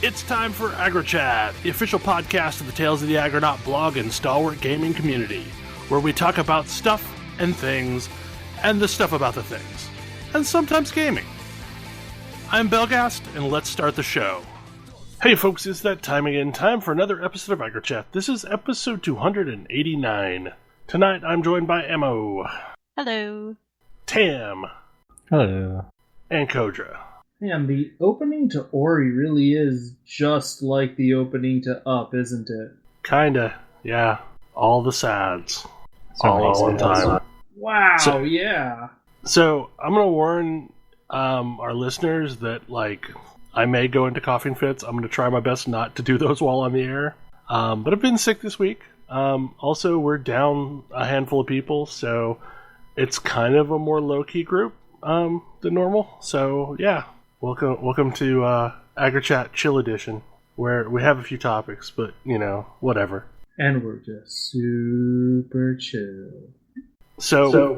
It's time for AggroChat, the official podcast of the Tales of the Aggronaut blog and stalwart gaming community, where we talk about stuff and things, and the stuff about the things, and sometimes gaming. I'm Belgast, and let's start the show. Hey folks, it's that time again, time for another episode of AggroChat. This is episode 289. Tonight I'm joined by Emo. Hello. Tam. Hello. And Kodra. Man, the opening to Ori really is just like the opening to Up, isn't it? Kinda, yeah. All the sads. So all at one time. Wow, yeah. So, I'm gonna warn our listeners that, I may go into coughing fits. I'm gonna try my best not to do those while on the air. But I've been sick this week. Also, we're down a handful of people, so it's kind of a more low-key group than normal. So, yeah. Welcome to AggroChat Chill Edition, where we have a few topics, but, whatever. And we're just super chill. So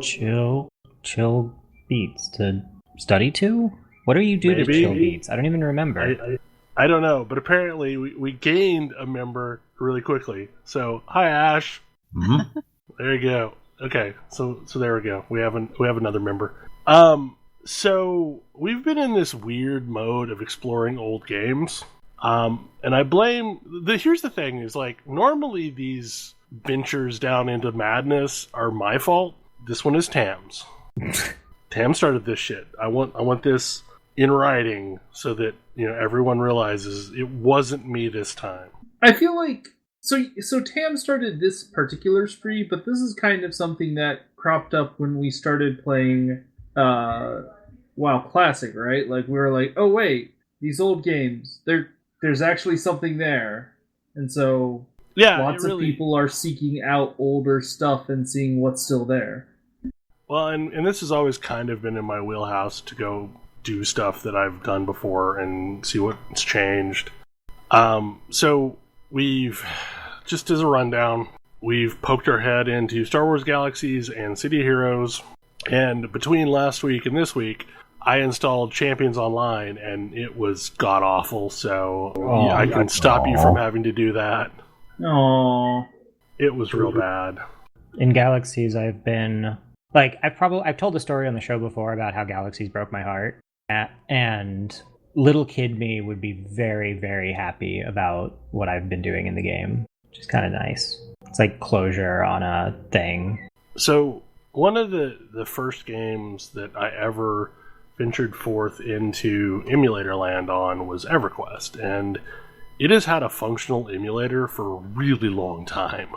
Chill beats to study to? What do you do to chill beats? I don't even remember. I don't know, but apparently we gained a member really quickly. So, hi Ash. Mm-hmm. There you go. Okay, so there we go. We have another member. So, we've been in this weird mode of exploring old games. And I blame... Here's the thing, is normally these ventures down into madness are my fault. This one is Tam's. Tam started this shit. I want this in writing so that, everyone realizes it wasn't me this time. I feel like... So Tam started this particular spree, but this is kind of something that cropped up when we started playing... WoW Classic, right? We were like, oh wait, these old games, there's actually something there. And so lots of people are seeking out older stuff and seeing what's still there. Well, and this has always kind of been in my wheelhouse to go do stuff that I've done before and see what's changed. So we've, just as a rundown, we've poked our head into Star Wars Galaxies and City of Heroes. And between last week and this week, I installed Champions Online, and it was god-awful, so I can stop you from having to do that. Aww. It was real bad. In Galaxies, I've been... I've told the story on the show before about how Galaxies broke my heart, and little kid me would be very, very happy about what I've been doing in the game, which is kind of nice. It's like closure on a thing. So... one of the first games that I ever ventured forth into emulator land on was Everquest, and it has had a functional emulator for a really long time.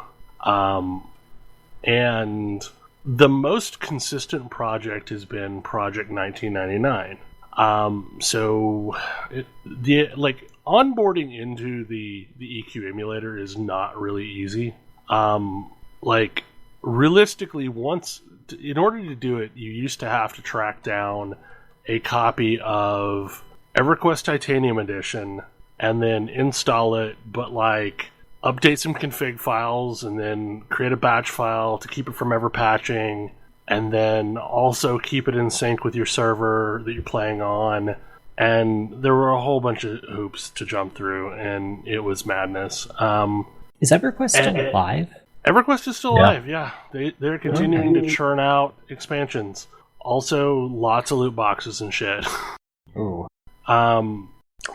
And the most consistent project has been Project 1999. Onboarding into the EQ emulator is not really easy. Realistically, in order to do it, you used to have to track down a copy of EverQuest Titanium Edition and then install it, but update some config files and then create a batch file to keep it from ever patching, and then also keep it in sync with your server that you're playing on. And there were a whole bunch of hoops to jump through, and it was madness. Is EverQuest still alive? EverQuest is still alive, yeah. They're continuing to churn out expansions. Also, lots of loot boxes and shit. Ooh.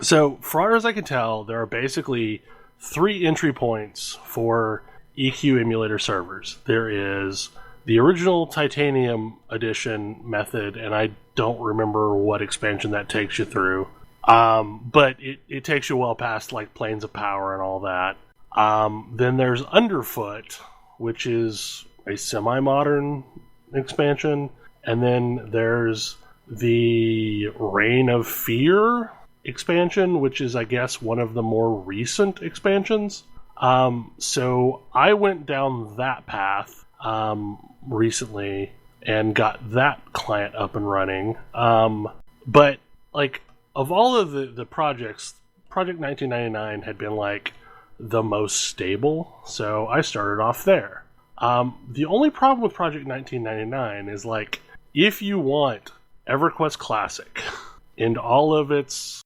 So, far as I can tell, there are basically 3 entry points for EQ emulator servers. There is the original Titanium Edition method, and I don't remember what expansion that takes you through. But it takes you well past Planes of Power and all that. Then there's Underfoot, which is a semi-modern expansion. And then there's the Reign of Fear expansion, which is, I guess, one of the more recent expansions. So I went down that path recently and got that client up and running. But, of all of the projects, Project 1999 had been, the most stable, so I started off there. The only problem with Project 1999 is, if you want EverQuest Classic and all of its,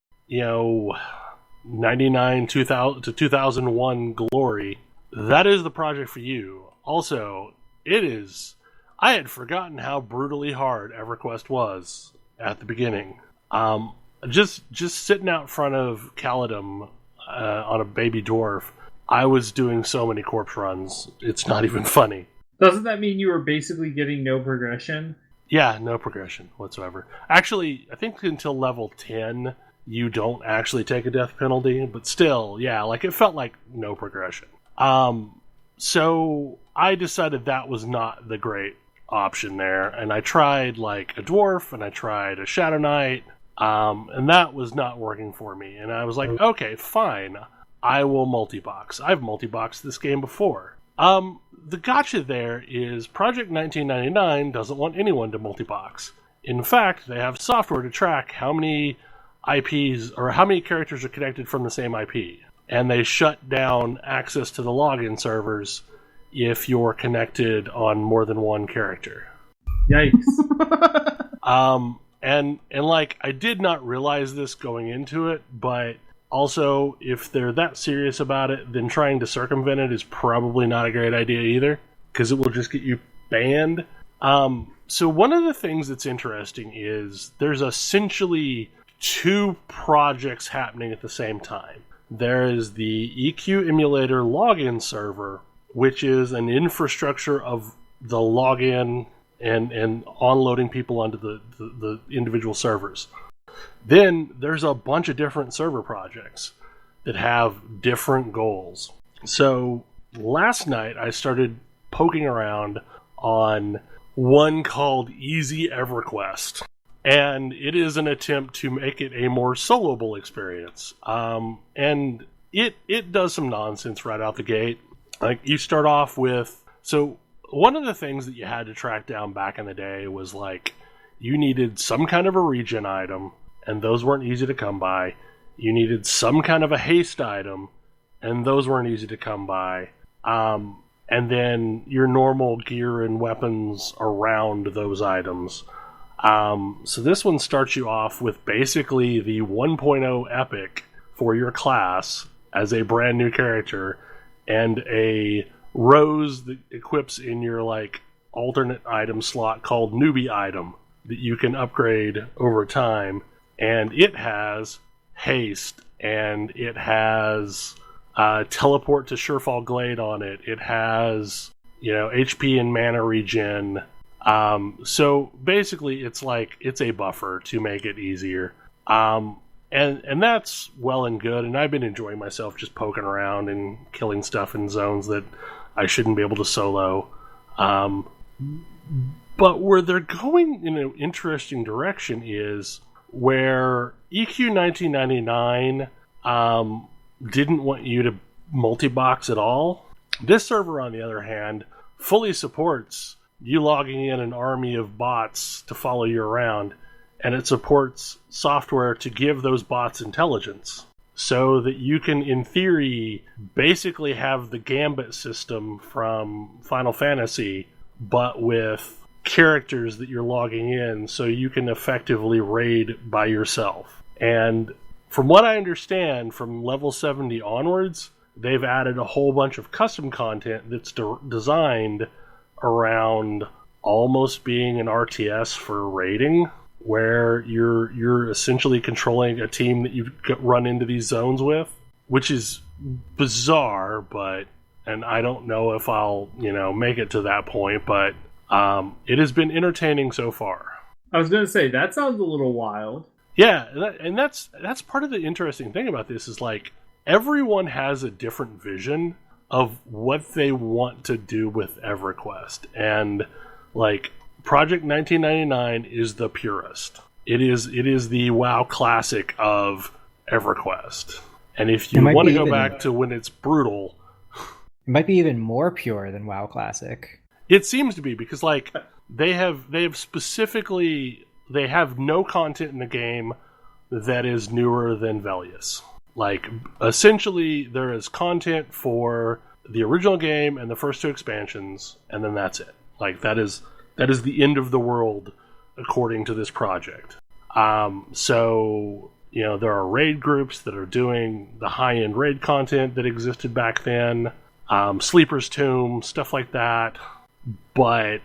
99 2000 to 2001 glory, that is the project for you. Also, it is... I had forgotten how brutally hard EverQuest was at the beginning. Just sitting out front of Caledon on a baby dwarf, I was doing so many corpse runs. It's not even funny. Doesn't that mean you were basically getting no progression? Yeah, no progression whatsoever. Actually, I think until level 10, you don't actually take a death penalty, but still, yeah, like it felt like no progression. So I decided that was not the great option there, and I tried like a dwarf, and I tried a Shadow Knight, and that was not working for me. And I was like, okay, fine, I will multi-box. I've multi-boxed this game before. The gotcha there is Project 1999 doesn't want anyone to multi-box. In fact, they have software to track how many IPs or how many characters are connected from the same IP, and they shut down access to the login servers if you're connected on more than one character. Yikes. And like, I did not realize this going into it, but also, if they're that serious about it, then trying to circumvent it is probably not a great idea either, because it will just get you banned. So one of the things that's interesting is there's essentially two projects happening at the same time. There is the EQ Emulator login server, which is an infrastructure of the login and onloading people onto the individual servers. Then there's a bunch of different server projects that have different goals. So last night I started poking around on one called EZ Everquest, and it is an attempt to make it a more soloable experience. And it does some nonsense right out the gate. Like, you start off with... So one of the things that you had to track down back in the day was, like, you needed some kind of a regen item, and those weren't easy to come by. You needed some kind of a haste item, and those weren't easy to come by. And then your normal gear and weapons around those items. So this one starts you off with basically the 1.0 epic for your class as a brand new character, and a rose that equips in your like alternate item slot called newbie item that you can upgrade over time. And it has haste, and it has teleport to Surefall Glade on it. It has, HP and mana regen. So basically it's like, it's a buffer to make it easier. And that's well and good, and I've been enjoying myself just poking around and killing stuff in zones that I shouldn't be able to solo. But where they're going in an interesting direction is where EQ 1999 didn't want you to multi-box at all. This server, on the other hand, fully supports you logging in an army of bots to follow you around, and it supports software to give those bots intelligence, so that you can, in theory, basically have the Gambit system from Final Fantasy, but with characters that you're logging in, so you can effectively raid by yourself. And from what I understand, from level 70 onwards, they've added a whole bunch of custom content that's designed around almost being an RTS for raiding, where you're essentially controlling a team that you run into these zones with, which is bizarre, and I don't know if I'll, make it to that point, but it has been entertaining so far. I was going to say, that sounds a little wild. Yeah, and that's part of the interesting thing about this is, like, everyone has a different vision of what they want to do with EverQuest, and, like, Project 1999 is the purist. It is the WoW classic of EverQuest. And if you want to go back to when it's brutal... It might be even more pure than WoW Classic. It seems to be, because like they have specifically... They have no content in the game that is newer than Velius. Like, essentially, there is content for the original game and the first two expansions, and then that's it. Like, that is the end of the world, according to this project. So there are raid groups that are doing the high-end raid content that existed back then, Sleeper's Tomb, stuff like that. But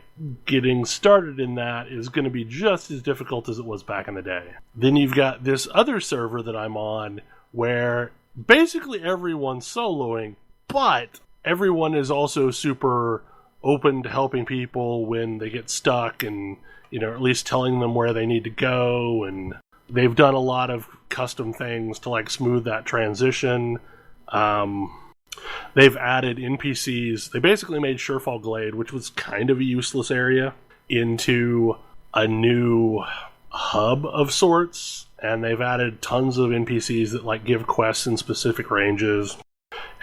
getting started in that is going to be just as difficult as it was back in the day. Then you've got this other server that I'm on where basically everyone's soloing, but everyone is also super open to helping people when they get stuck and, at least telling them where they need to go. And they've done a lot of custom things to like smooth that transition. They've added NPCs. They basically made Surefall Glade, which was kind of a useless area, into a new hub of sorts. And they've added tons of NPCs that like give quests in specific ranges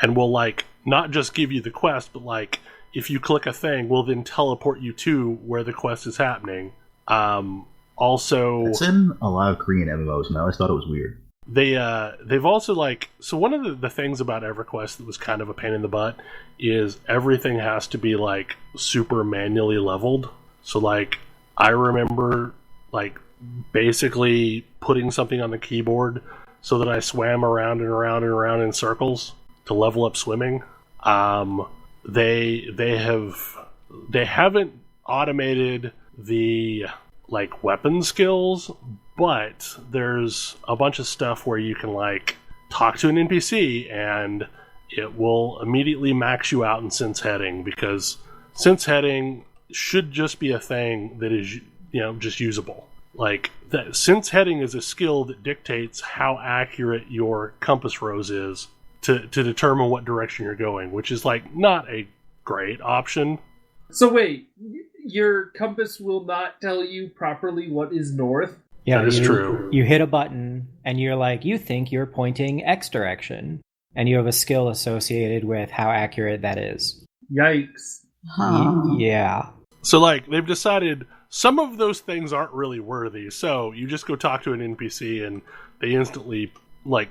and will like not just give you the quest, but like if you click a thing, will then teleport you to where the quest is happening. Also, it's in a lot of Korean MMOs, and I always thought it was weird. They've also so one of the things about EverQuest that was kind of a pain in the butt is everything has to be like super manually leveled. So like I remember like basically putting something on the keyboard so that I swam around and around and around in circles to level up swimming. They haven't automated the like weapon skills, but there's a bunch of stuff where you can like talk to an NPC and it will immediately max you out in sense heading, because sense heading should just be a thing that is just usable. Like that sense heading is a skill that dictates how accurate your compass rose is to determine what direction you're going, which is like not a great option. So wait, your compass will not tell you properly what is north? Yeah, that is true. You hit a button and you're like, you think you're pointing X direction, and you have a skill associated with how accurate that is. Yikes. Yeah. So like they've decided some of those things aren't really worthy, so you just go talk to an NPC and they instantly like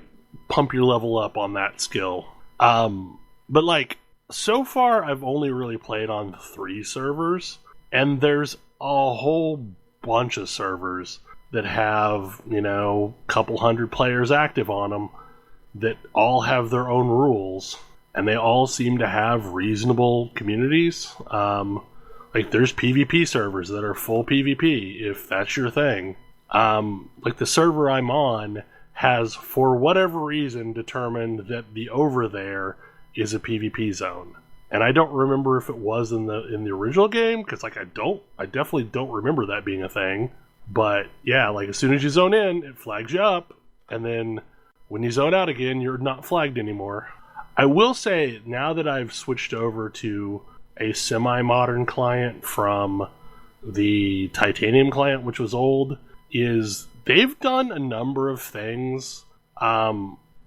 pump your level up on that skill. But like so far I've only really played on 3 servers, and there's a whole bunch of servers that have, couple hundred players active on them that all have their own rules, and they all seem to have reasonable communities. Like there's PvP servers that are full PvP if that's your thing. Like the server I'm on has, for whatever reason, determined that the over there is a PvP zone. And I don't remember if it was in the original game, because like I definitely don't remember that being a thing. But yeah, like as soon as you zone in, it flags you up, and then when you zone out again, you're not flagged anymore. I will say, now that I've switched over to a semi-modern client from the Titanium client, which was old, is they've done a number of things.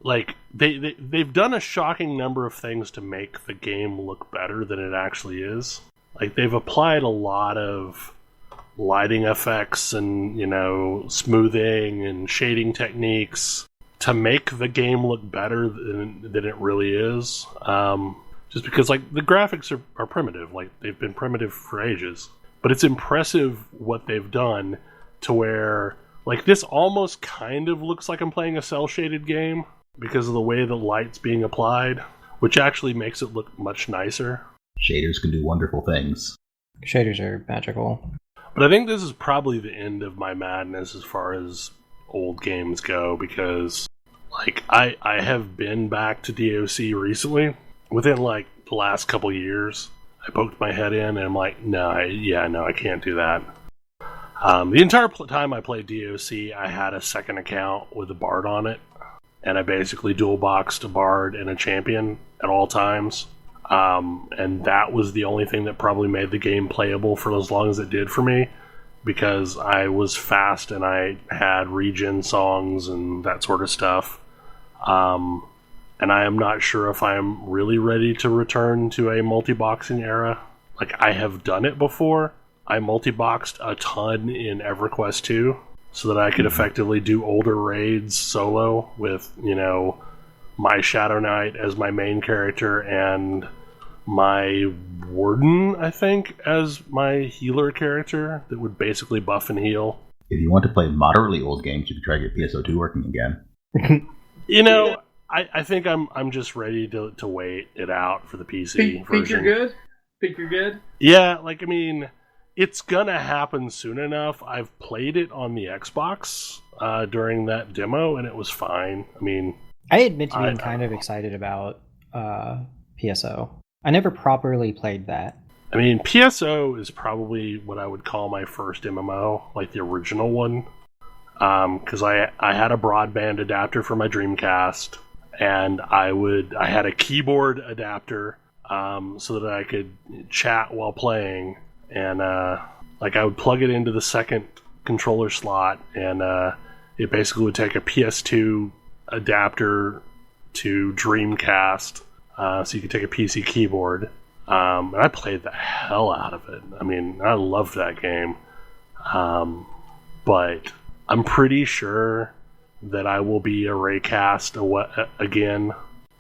Like they've done a shocking number of things to make the game look better than it actually is. Like they've applied a lot of lighting effects and smoothing and shading techniques to make the game look better than it really is. Just because like the graphics are primitive, like they've been primitive for ages. But it's impressive what they've done to where like this almost kind of looks like I'm playing a cel-shaded game because of the way the light's being applied, which actually makes it look much nicer. Shaders can do wonderful things. Shaders are magical. But I think this is probably the end of my madness as far as old games go, because like I have been back to DOC recently. Within like the last couple years, I poked my head in and I'm like, no, I can't do that. The entire time I played DOC, I had a second account with a Bard on it, and I basically dual boxed a Bard and a Champion at all times. And that was the only thing that probably made the game playable for as long as it did for me, because I was fast and I had regen songs and that sort of stuff. And I am not sure if I'm really ready to return to a multi-boxing era. Like, I have done it before. I multi-boxed a ton in EverQuest 2 so that I could effectively do older raids solo with, my Shadow Knight as my main character and my Warden, I think, as my healer character that would basically buff and heal. If you want to play moderately old games, you can try to get PSO2 working again. You know, I think I'm just ready to wait it out for the PC version. Think you're good? Think you're good? Yeah, like, I mean, it's gonna happen soon enough. I've played it on the Xbox during that demo, and it was fine. I mean, I admit to being kind of excited about PSO. I never properly played that. I mean, PSO is probably what I would call my first MMO, like the original one. Because I had a broadband adapter for my Dreamcast, and I had a keyboard adapter so that I could chat while playing, and like I would plug it into the second controller slot, and it basically would take a PS2 adapter to Dreamcast, so you could take a PC keyboard. And I played the hell out of it. I mean, I loved that game. But I'm pretty sure that I will be a raycast again,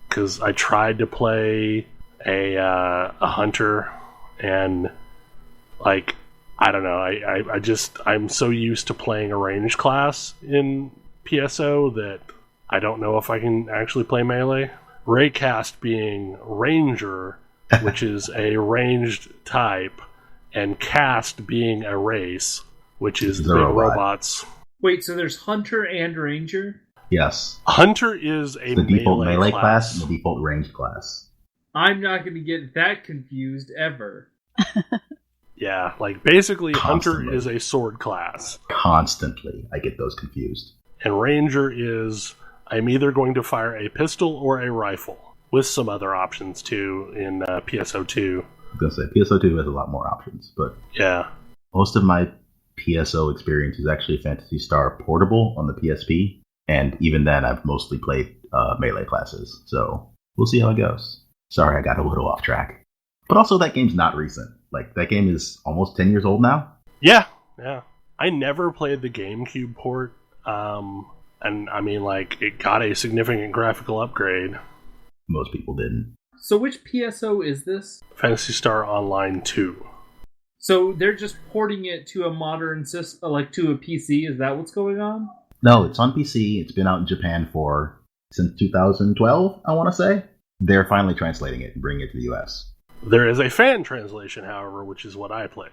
because I tried to play a hunter, and like, I don't know, I'm so used to playing a ranged class in PSO that I don't know if I can actually play melee. Raycast being ranger, which is a ranged type, and cast being a race, which is the big robots. Wait, so there's Hunter and Ranger? Yes. Hunter is the default melee class and the default ranged class. I'm not going to get that confused ever. Yeah, like basically Constantly. Hunter is a sword class. Constantly, I get those confused. And Ranger is, I'm either going to fire a pistol or a rifle, with some other options too in PSO2. I was going to say, PSO2 has a lot more options, but Yeah. most of my PSO experience is actually Phantasy Star Portable on the PSP, and even then I've mostly played melee classes, so we'll see how it goes. Sorry, I got a little off track. But also, that game's not recent. Like, that game is almost 10 years old now. Yeah. I never played the GameCube port, and I mean, like, it got a significant graphical upgrade. Most people didn't. So which PSO is this? Phantasy Star Online 2. So they're just porting it to a modern system, like to a PC? Is that what's going on? No, it's on PC. It's been out in Japan since 2012, I want to say. They're finally translating it and bringing it to the US. There is a fan translation, however, which is what I played.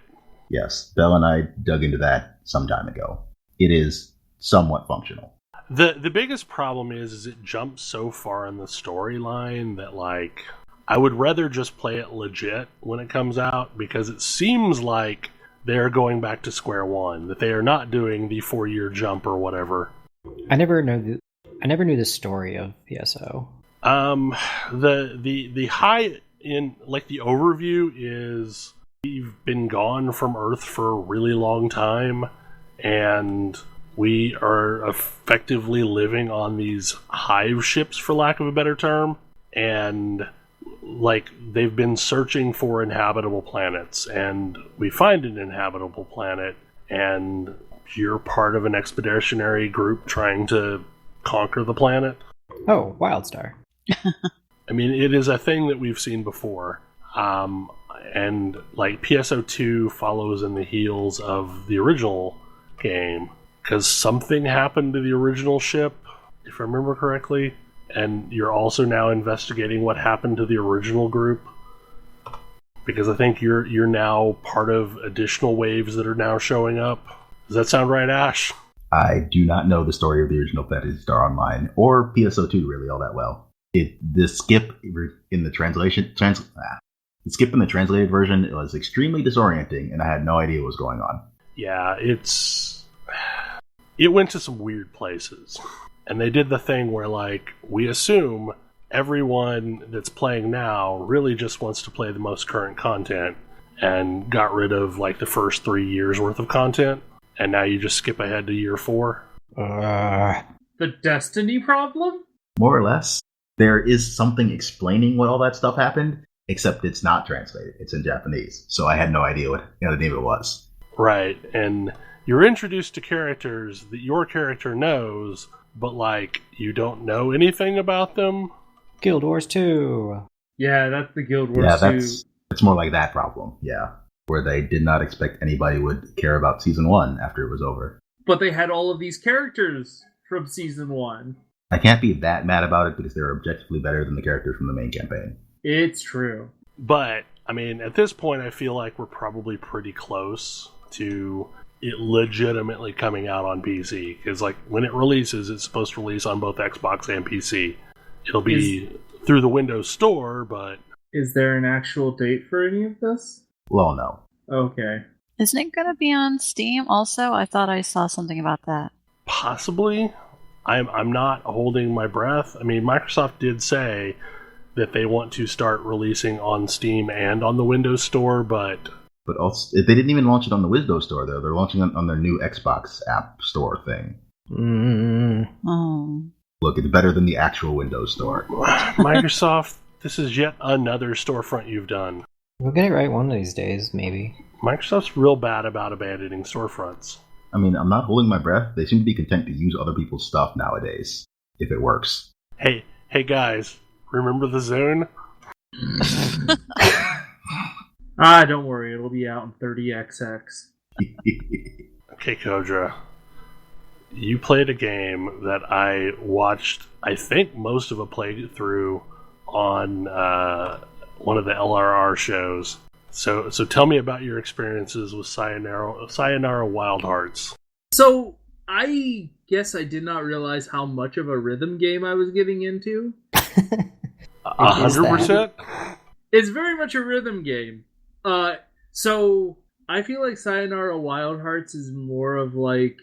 Yes, Belle and I dug into that some time ago. It is somewhat functional. The biggest problem is it jumps so far in the storyline that, like, I would rather just play it legit when it comes out, because it seems like they're going back to square one, that they are not doing the 4-year jump or whatever. I never knew the story of PSO. The high in, like, the overview is we've been gone from Earth for a really long time, and we are effectively living on these hive ships, for lack of a better term, and like, they've been searching for inhabitable planets, and we find an inhabitable planet, and you're part of an expeditionary group trying to conquer the planet. Oh, Wildstar. I mean, it is a thing that we've seen before. And like, PSO2 follows in the heels of the original game, because something happened to the original ship, if I remember correctly, and you're also now investigating what happened to the original group, because I think you're now part of additional waves that are now showing up. Does that sound right, Ash? I do not know the story of the original Phantasy Star Online or PSO2 really all that well. The skip in the the skip in the translated version was extremely disorienting, and I had no idea what was going on. Yeah, it went to some weird places. And they did the thing where, like, we assume everyone that's playing now really just wants to play the most current content, and got rid of, like, the first 3 years worth of content, and now you just skip ahead to year 4. The Destiny problem? More or less. There is something explaining what all that stuff happened, except it's not translated. It's in Japanese, so I had no idea what the name of it was. Right, and you're introduced to characters that your character knows, but, like, you don't know anything about them. Guild Wars 2. Yeah, that's the Guild Wars 2. It's more like that problem, yeah. Where they did not expect anybody would care about Season 1 after it was over. but they had all of these characters from season 1. I can't be that mad about it because they're objectively better than the characters from the main campaign. It's true. But, I mean, at this point, I feel like we're probably pretty close to it legitimately coming out on PC. Because, like, when it releases, it's supposed to release on both Xbox and PC. It'll be through the Windows Store, but... Is there an actual date for any of this? Well, no. Okay. Isn't it going to be on Steam also? I thought I saw something about that. Possibly. I'm not holding my breath. I mean, Microsoft did say that they want to start releasing on Steam and on the Windows Store, but also, they didn't even launch it on the Windows Store, though. They're launching it on their new Xbox App Store thing. Oh. Look, it's better than the actual Windows Store. Microsoft, this is yet another storefront you've done. We'll get it right one of these days, maybe. Microsoft's real bad about abandoning storefronts. I mean, I'm not holding my breath. They seem to be content to use other people's stuff nowadays, if it works. Hey guys, remember the Zone? Don't worry, it'll be out in 30XX. Okay, Kodra. You played a game that I watched, I think, most of a playthrough on one of the LRR shows. So tell me about your experiences with Sayonara Wild Hearts. So, I guess I did not realize how much of a rhythm game I was getting into. 100%? It's very much a rhythm game. So, I feel like Sayonara Wild Hearts is more of like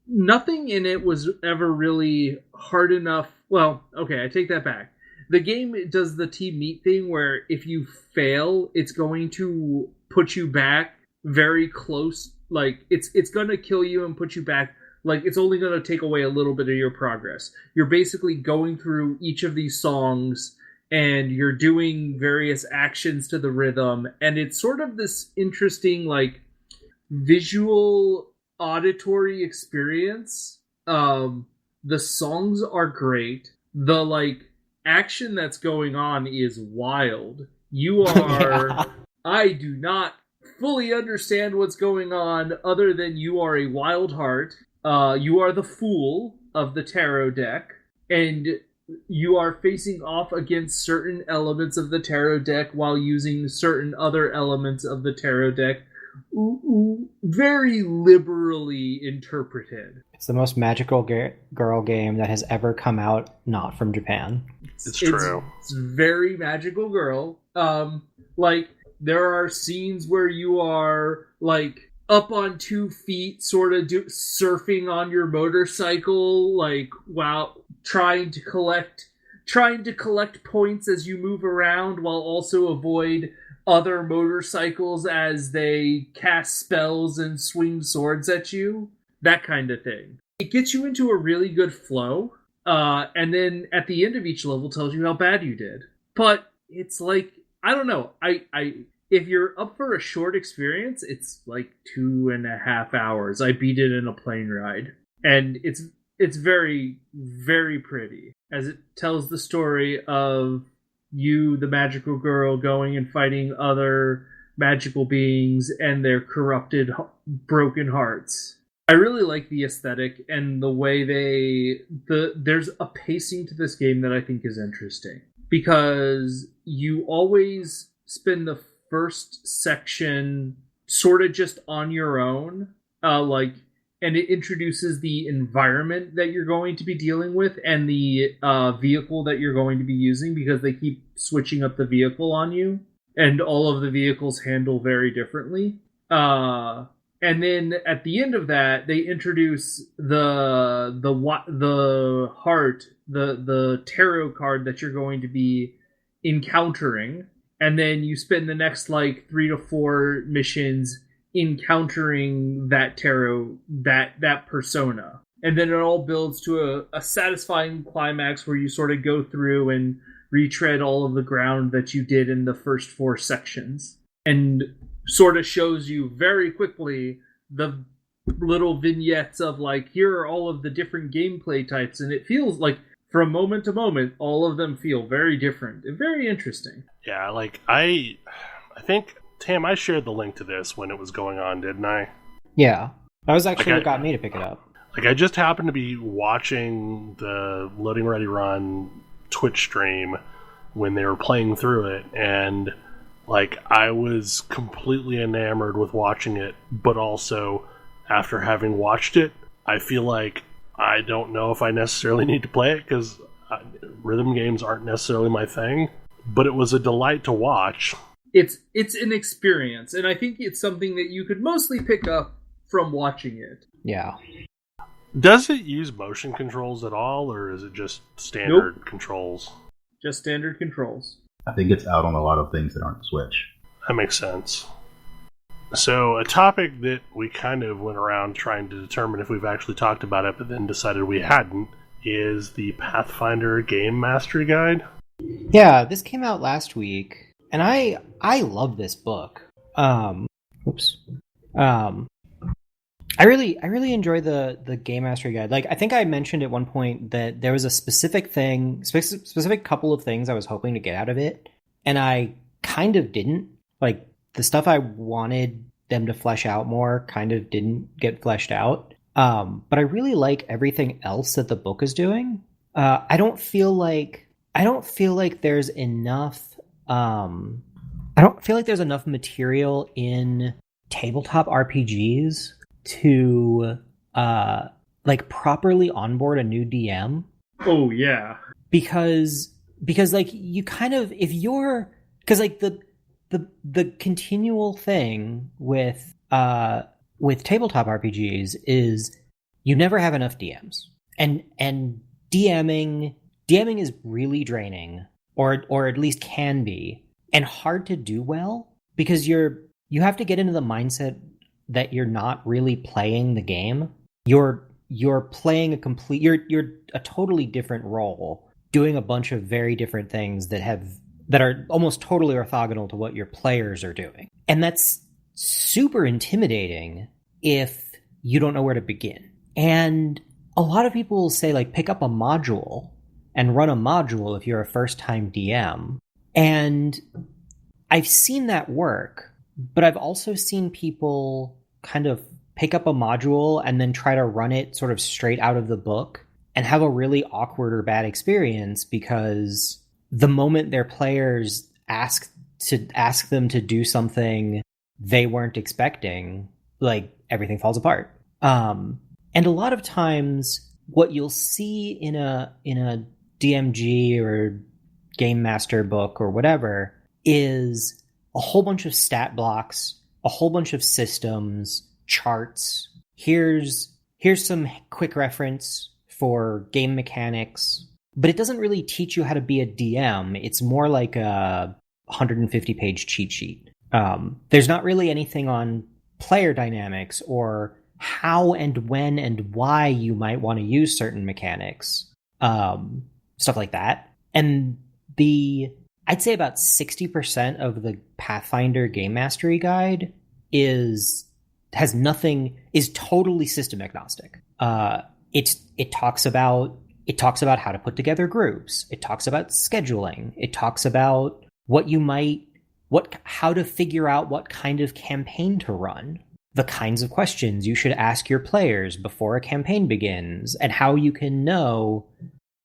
nothing in it was ever really hard enough. Well, okay, I take that back. The game does the team meat thing where if you fail, it's going to put you back very close. Like, it's going to kill you and put you back. Like, it's only going to take away a little bit of your progress. You're basically going through each of these songs and you're doing various actions to the rhythm. And it's sort of this interesting, like, visual auditory experience. The songs are great. The, like, action that's going on is wild. You are... I do not fully understand what's going on other than you are a wild heart. You are the fool of the tarot deck, and you are facing off against certain elements of the tarot deck while using certain other elements of the tarot deck. Very liberally interpreted. It's the most magical girl game that has ever come out not from Japan. It's true. It's very magical girl. Like, there are scenes where you are, like, up on 2 feet, sort of surfing on your motorcycle, like, while trying to collect points as you move around, while also avoid other motorcycles as they cast spells and swing swords at you. That kind of thing. It gets you into a really good flow, and then at the end of each level tells you how bad you did. But it's like, I don't know. If you're up for a short experience, it's like 2.5 hours. I beat it in a plane ride. And it's very, very pretty, as it tells the story of you, the magical girl, going and fighting other magical beings and their corrupted, broken hearts. I really like the aesthetic and the way there's a pacing to this game that I think is interesting. Because you always spend the first section sort of just on your own, and it introduces the environment that you're going to be dealing with and the vehicle that you're going to be using, because they keep switching up the vehicle on you, and all of the vehicles handle very differently. And then at the end of that, they introduce the heart, the tarot card that you're going to be encountering, and then you spend the next like 3 to 4 missions encountering that tarot, that persona. And then it all builds to a satisfying climax where you sort of go through and retread all of the ground that you did in the first 4 sections. And sort of shows you very quickly the little vignettes of like, here are all of the different gameplay types. And it feels like from moment to moment, all of them feel very different and very interesting. Yeah, like I think, Tam, I shared the link to this when it was going on, didn't I? Yeah. That was actually what got me to pick it up. Like, I just happened to be watching the Loading Ready Run Twitch stream when they were playing through it, and like, I was completely enamored with watching it, but also after having watched it, I feel like I don't know if I necessarily need to play it because rhythm games aren't necessarily my thing, but it was a delight to watch. It's an experience, and I think it's something that you could mostly pick up from watching it. Yeah. Does it use motion controls at all, or is it just standard controls? Just standard controls. I think it's out on a lot of things that aren't Switch. That makes sense. So, a topic that we kind of went around trying to determine if we've actually talked about it, but then decided we hadn't, is the Pathfinder Game Mastery Guide. Yeah, this came out last week, and I love this book. I really enjoy the Game Mastery Guide. Like, I think I mentioned at one point that there was a specific couple of things I was hoping to get out of it, and I kind of didn't. Like, the stuff I wanted them to flesh out more kind of didn't get fleshed out. But I really like everything else that the book is doing. I don't feel like there's enough. I don't feel like there's enough material in tabletop RPGs to like properly onboard a new DM. Oh yeah. Because like you kind of, if you're, because like the continual thing with tabletop RPGs is you never have enough DMs. And DMing is really draining, or at least can be, and hard to do well because you have to get into the mindset that you're not really playing the game. You're playing you're a totally different role, doing a bunch of very different things that are almost totally orthogonal to what your players are doing. And that's super intimidating if you don't know where to begin. And a lot of people will say, like, pick up a module and run a module if you're a first-time DM. And I've seen that work, but I've also seen people kind of pick up a module and then try to run it sort of straight out of the book and have a really awkward or bad experience because the moment their players ask them to do something they weren't expecting, like, everything falls apart. And a lot of times what you'll see in a DMG or Game Master book or whatever is a whole bunch of stat blocks, a whole bunch of systems, charts. Here's some quick reference for game mechanics, but it doesn't really teach you how to be a DM. It's more like a 150-page cheat sheet. There's not really anything on player dynamics or how and when and why you might want to use certain mechanics, stuff like that. And I'd say about 60% of the Pathfinder Game Mastery Guide is totally system agnostic. It talks about how to put together groups. It talks about scheduling. It talks about how to figure out what kind of campaign to run, the kinds of questions you should ask your players before a campaign begins, and how you can know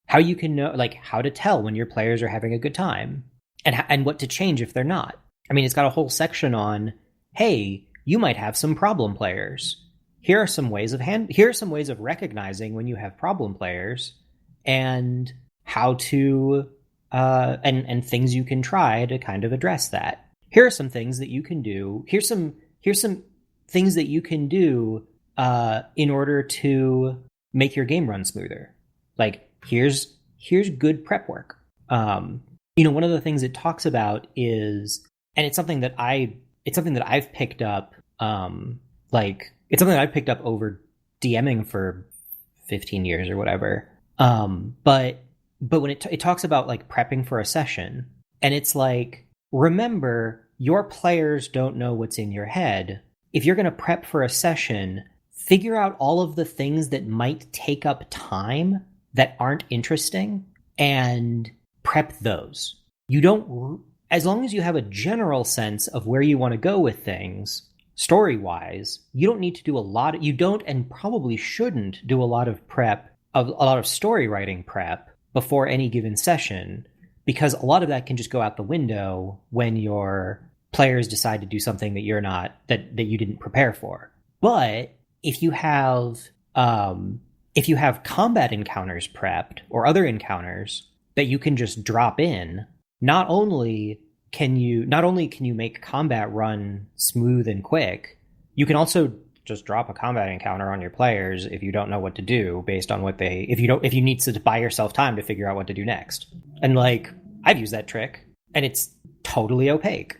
like how to tell when your players are having a good time and what to change if they're not. I mean, it's got a whole section on, hey, you might have some problem players. Here are some ways of recognizing when you have problem players and how to and things you can try to kind of address that. Here are some things that you can do. Here's some things that you can do in order to make your game run smoother. Like, here's good prep work. One of the things it talks about is, and it's something that I've picked up, it's something that I've picked up over DMing for 15 years or whatever. But when it talks about, like, prepping for a session, and it's like, remember, your players don't know what's in your head. If you're going to prep for a session, figure out all of the things that might take up time that aren't interesting and prep those. As long as you have a general sense of where you want to go with things, story-wise, you don't need to do you don't and probably shouldn't do a lot of story writing prep before any given session, because a lot of that can just go out the window when your players decide to do something that you didn't prepare for. But if you have combat encounters prepped or other encounters that you can just drop in, not only can you make combat run smooth and quick, you can also just drop a combat encounter on your players if you don't know what to do based on if you need to buy yourself time to figure out what to do next. And like, I've used that trick and it's totally opaque.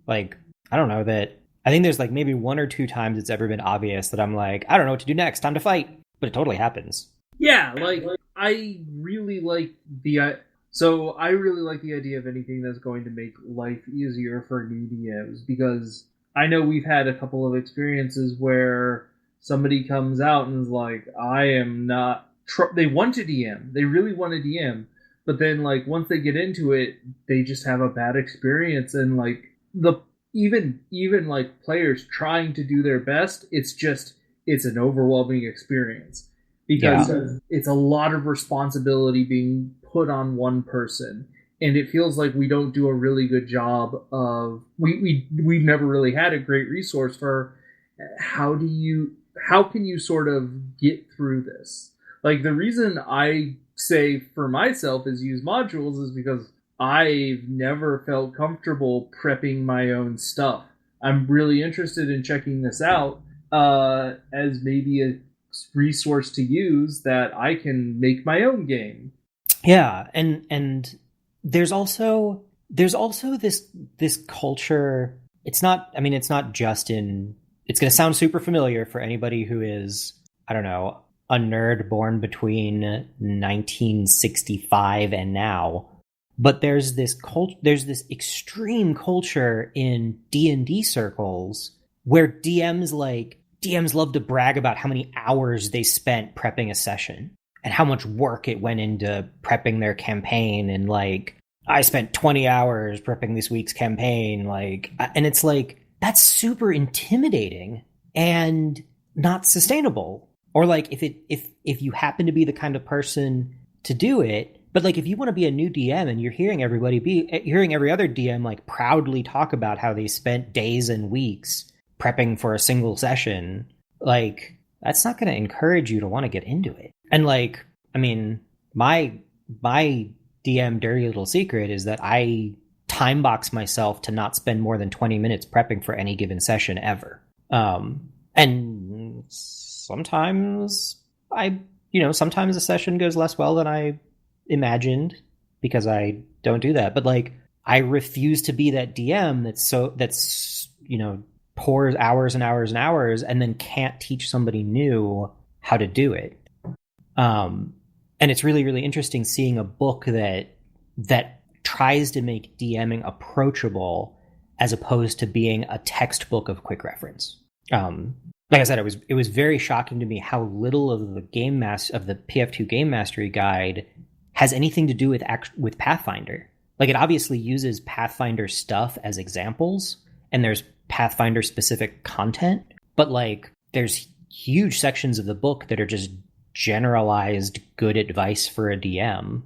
Like, I don't know that I think there's like maybe 1 or 2 times it's ever been obvious that I'm like, I don't know what to do next, time to fight. But it totally happens. Yeah, like I really like the idea of anything that's going to make life easier for new DMs, because I know we've had a couple of experiences where somebody comes out and is like, I am not... they want to DM. They really want to DM. But then, like, once they get into it, they just have a bad experience. And, like, even like, players trying to do their best, it's an overwhelming experience. Because it's a lot of responsibility being put on one person. And it feels like we don't do a really good job of... We've never really had a great resource for how can you sort of get through this? Like, the reason I say for myself is use modules is because I've never felt comfortable prepping my own stuff. I'm really interested in checking this out as maybe a resource to use that I can make my own game. Yeah, and there's also this culture. It's not just in... It's going to sound super familiar for anybody who is, I don't know, a nerd born between 1965 and now. But there's this extreme culture in D&D circles where DMs love to brag about how many hours they spent prepping a session and how much work it went into prepping their campaign. And like, I spent 20 hours prepping this week's campaign. Like, and it's like, that's super intimidating and not sustainable. Or like, if you happen to be the kind of person to do it, but like, if you want to be a new DM and you're hearing every other DM like proudly talk about how they spent days and weeks prepping for a single session, like, that's not going to encourage you to want to get into it. And like, I mean, my DM dirty little secret is that I time box myself to not spend more than 20 minutes prepping for any given session ever. And sometimes sometimes a session goes less well than I imagined because I don't do that. But like, I refuse to be that DM that's pours hours and hours and hours and then can't teach somebody new how to do it. And it's really, really interesting seeing a book that tries to make DMing approachable as opposed to being a textbook of quick reference. Like I said, it was very shocking to me how little of the PF2 Game Mastery guide has anything to do with Pathfinder. Like, it obviously uses Pathfinder stuff as examples, and there's Pathfinder specific content, but like, there's huge sections of the book that are just generalized good advice for a DM,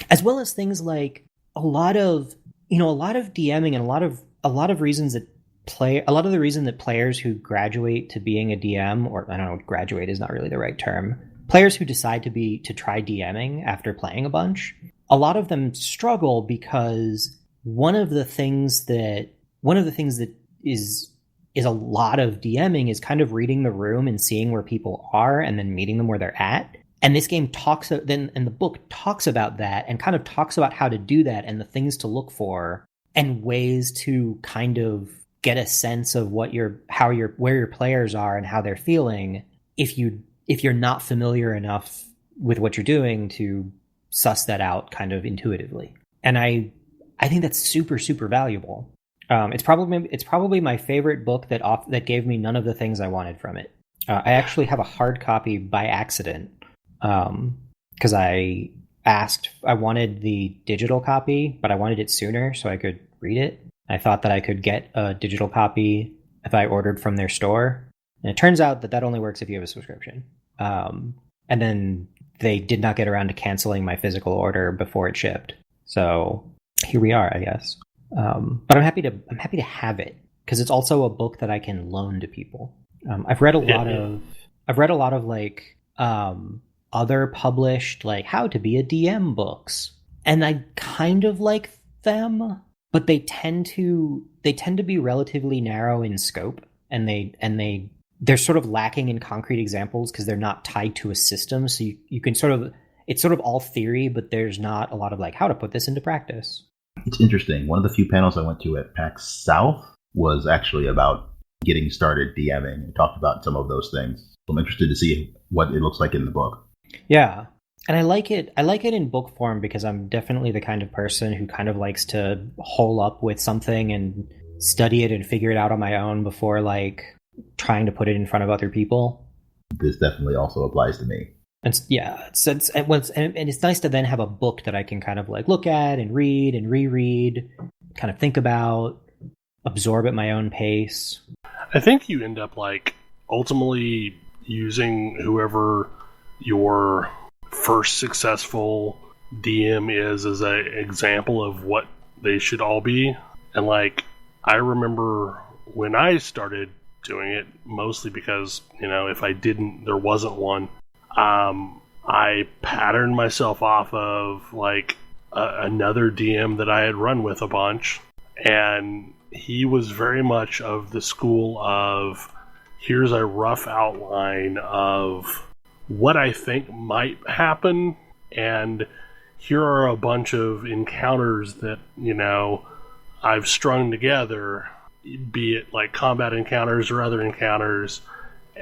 as well as things like a lot of DMing and a lot of the reason that players who graduate to being a DM, or I don't know, graduate is not really the right term, players who decide to try DMing after playing a bunch, a lot of them struggle because one of the things that is a lot of DMing is kind of reading the room and seeing where people are and then meeting them where they're at. And this game and the book talks about that and kind of talks about how to do that and the things to look for and ways to kind of get a sense of where your players are and how they're feeling if you're not familiar enough with what you're doing to suss that out kind of intuitively. And I think that's super, super valuable. It's probably my favorite book that gave me none of the things I wanted from it. I actually have a hard copy by accident because I wanted the digital copy, but I wanted it sooner so I could read it. I thought that I could get a digital copy if I ordered from their store. And it turns out that only works if you have a subscription. And then they did not get around to canceling my physical order before it shipped. So here we are, I guess. But I'm happy to have it because it's also a book that I can loan to people. I've read a lot of like other published like how to be a DM books, and I kind of like them, but they tend to be relatively narrow in scope, and they're sort of lacking in concrete examples because they're not tied to a system. So you can it's sort of all theory, but there's not a lot of like how to put this into practice. It's interesting. One of the few panels I went to at PAX South was actually about getting started DMing and talked about some of those things. So I'm interested to see what it looks like in the book. Yeah. And I like it in book form because I'm definitely the kind of person who kind of likes to hole up with something and study it and figure it out on my own before like trying to put it in front of other people. This definitely also applies to me. And it's nice to then have a book that I can kind of like look at and read and reread, kind of think about, absorb at my own pace. I think you end up like ultimately using whoever your first successful DM is as an example of what they should all be. And like I remember when I started doing it, mostly because, you know, if I didn't, there wasn't one. I patterned myself off of like another DM that I had run with a bunch, and he was very much of the school of here's a rough outline of what I think might happen, and here are a bunch of encounters that, you know, I've strung together, be it like combat encounters or other encounters,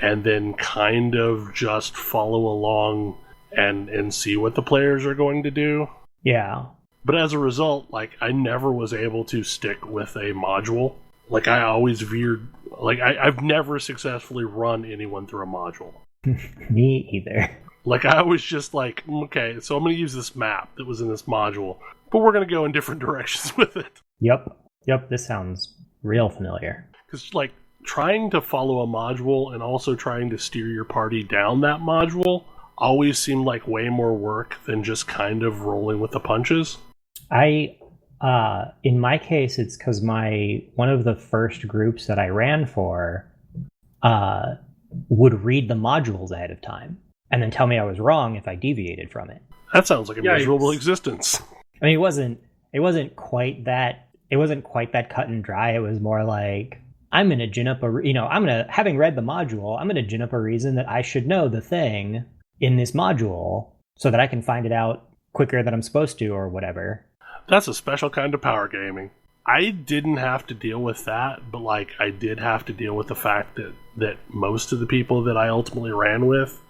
and then kind of just follow along and see what the players are going to do. Yeah. But as a result, like, I never was able to stick with a module. Like, I always veered... Like, I've never successfully run anyone through a module. Me either. Like, I was just like, okay, so I'm going to use this map that was in this module, but we're going to go in different directions with it. Yep, this sounds real familiar. Because, like, trying to follow a module and also trying to steer your party down that module always seemed like way more work than just kind of rolling with the punches. In my case, it's because one of the first groups that I ran for would read the modules ahead of time and then tell me I was wrong if I deviated from it. That sounds like a miserable existence. I mean, it wasn't quite that cut and dry. It was more like, I'm going to gin up having read the module, I'm going to gin up a reason that I should know the thing in this module so that I can find it out quicker than I'm supposed to or whatever. That's a special kind of power gaming. I didn't have to deal with that, but like I did have to deal with the fact that most of the people that I ultimately ran with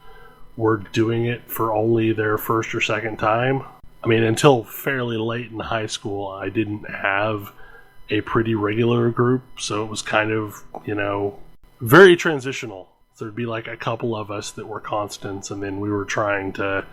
were doing it for only their first or second time. I mean, until fairly late in high school, I didn't have a pretty regular group, so it was kind of, you know, very transitional. So there'd be like a couple of us that were constants, and then we were trying to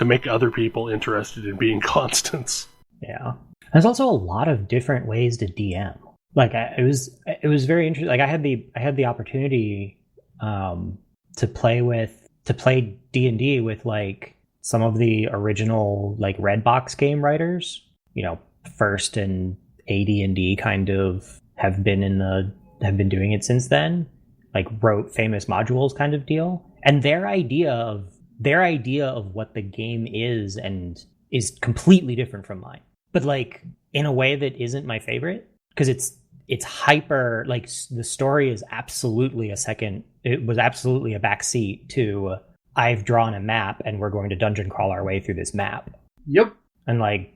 make other people interested in being constants. Yeah. There's also a lot of different ways to DM. Like it was very interesting. Like I had the opportunity to play D&D with like some of the original like Redbox game writers. You know, First and AD&D kind of have been doing it since then. Like wrote famous modules kind of deal. And their idea of what the game is and is completely different from mine. But like in a way that isn't my favorite, because it's hyper, like the story is absolutely it was absolutely a backseat to I've drawn a map and we're going to dungeon crawl our way through this map. Yep. And like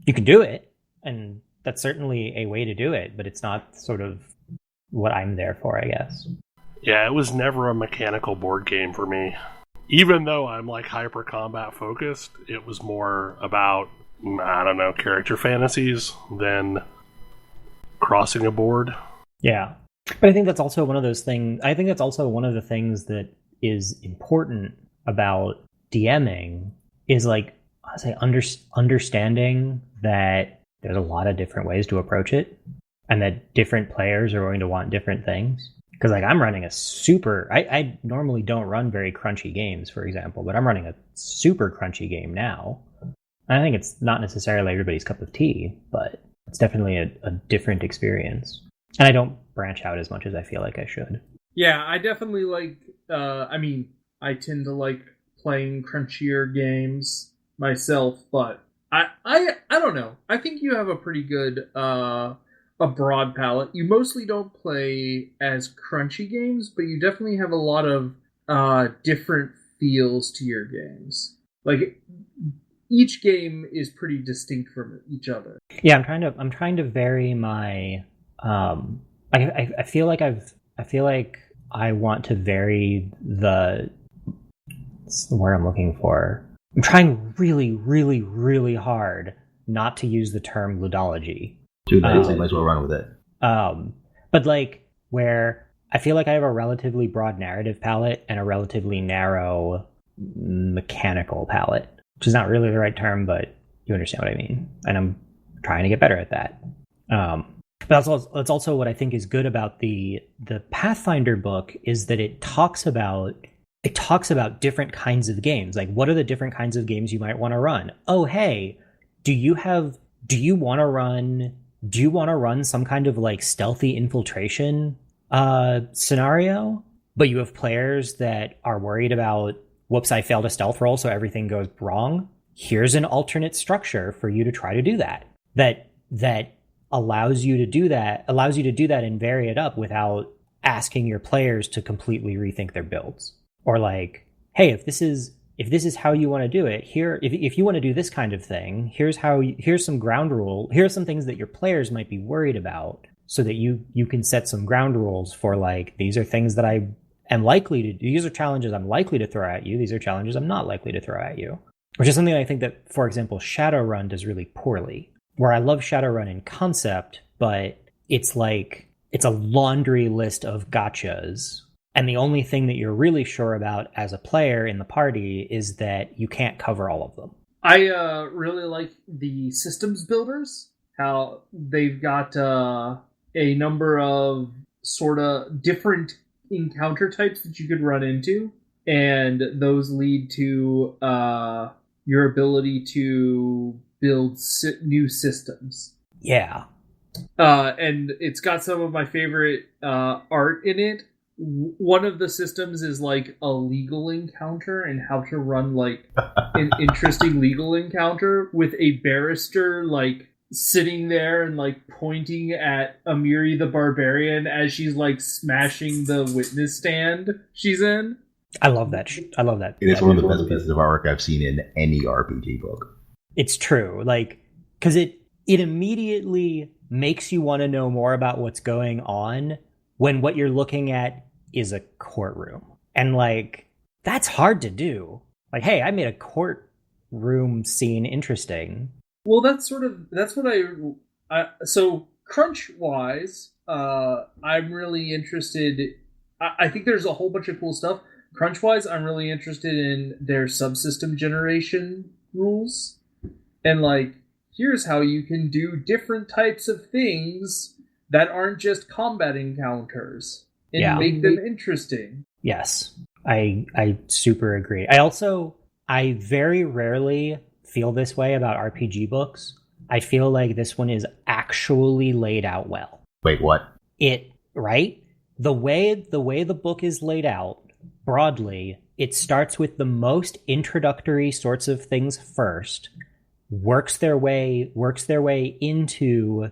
you can do it, and that's certainly a way to do it, but it's not sort of what I'm there for, I guess. Yeah, it was never a mechanical board game for me. Even though I'm like hyper combat focused, it was more about, I don't know, character fantasies than crossing a board. Yeah. But I think that's also one of those things. I think that's also one of the things that is important about DMing is like, I say, understanding that there's a lot of different ways to approach it and that different players are going to want different things. Because like I'm running a super. I normally don't run very crunchy games, for example, but I'm running a super crunchy game now. I think it's not necessarily everybody's cup of tea, but it's definitely a different experience. And I don't branch out as much as I feel like I should. Yeah, I definitely like. I tend to like playing crunchier games myself, but I don't know. I think you have a pretty good a broad palette. You mostly don't play as crunchy games, but you definitely have a lot of different feels to your games. Like each game is pretty distinct from each other. Yeah, I'm trying to vary my I feel like I want to vary what's the word I'm looking for? I'm trying really, really, really hard not to use the term ludology. Too bad, so you might as well run with it. But like where I feel like I have a relatively broad narrative palette and a relatively narrow mechanical palette, which is not really the right term, but you understand what I mean. And I'm trying to get better at that. But that's also what I think is good about the Pathfinder book is that it talks about different kinds of games. Like, what are the different kinds of games you might want to run? Oh, hey, do you want to run some kind of like stealthy infiltration scenario, but you have players that are worried about, whoops, I failed a stealth roll, so everything goes wrong. Here's an alternate structure for you to try to do that. That allows you to do that and vary it up without asking your players to completely rethink their builds. Or like, hey, if this is how you want to do it, here, if you want to do this kind of thing, here's some ground rule. Here are some things that your players might be worried about, so that you can set some ground rules for like, these are things that I am likely to do. These are challenges I'm likely to throw at you. These are challenges I'm not likely to throw at you. Which is something I think that, for example, Shadowrun does really poorly. Where I love Shadowrun in concept, but it's a laundry list of gotchas. And the only thing that you're really sure about as a player in the party is that you can't cover all of them. I really like the systems builders, how they've got a number of sort of different encounter types that you could run into, and those lead to your ability to build new systems. Yeah. And it's got some of my favorite art in it. One of the systems is like a legal encounter and how to run like an interesting legal encounter with a barrister like sitting there and like pointing at Amiri the Barbarian as she's like smashing the witness stand she's in. I love that. I love that. It is one of the best pieces of artwork I've seen in any RPG book. It's true. Like, because it immediately makes you want to know more about what's going on when what you're looking at is a courtroom. And like, that's hard to do. Like, hey, I made a courtroom scene interesting. Well, that's what I so crunch wise, I'm really interested. I think there's a whole bunch of cool stuff. Crunch wise, I'm really interested in their subsystem generation rules. And like, here's how you can do different types of things that aren't just combat encounters and make them interesting. Yes, I super agree. I very rarely feel this way about RPG books. I feel like this one is actually laid out well. Wait, what? Right? The way the book is laid out, broadly, it starts with the most introductory sorts of things first, works their way into,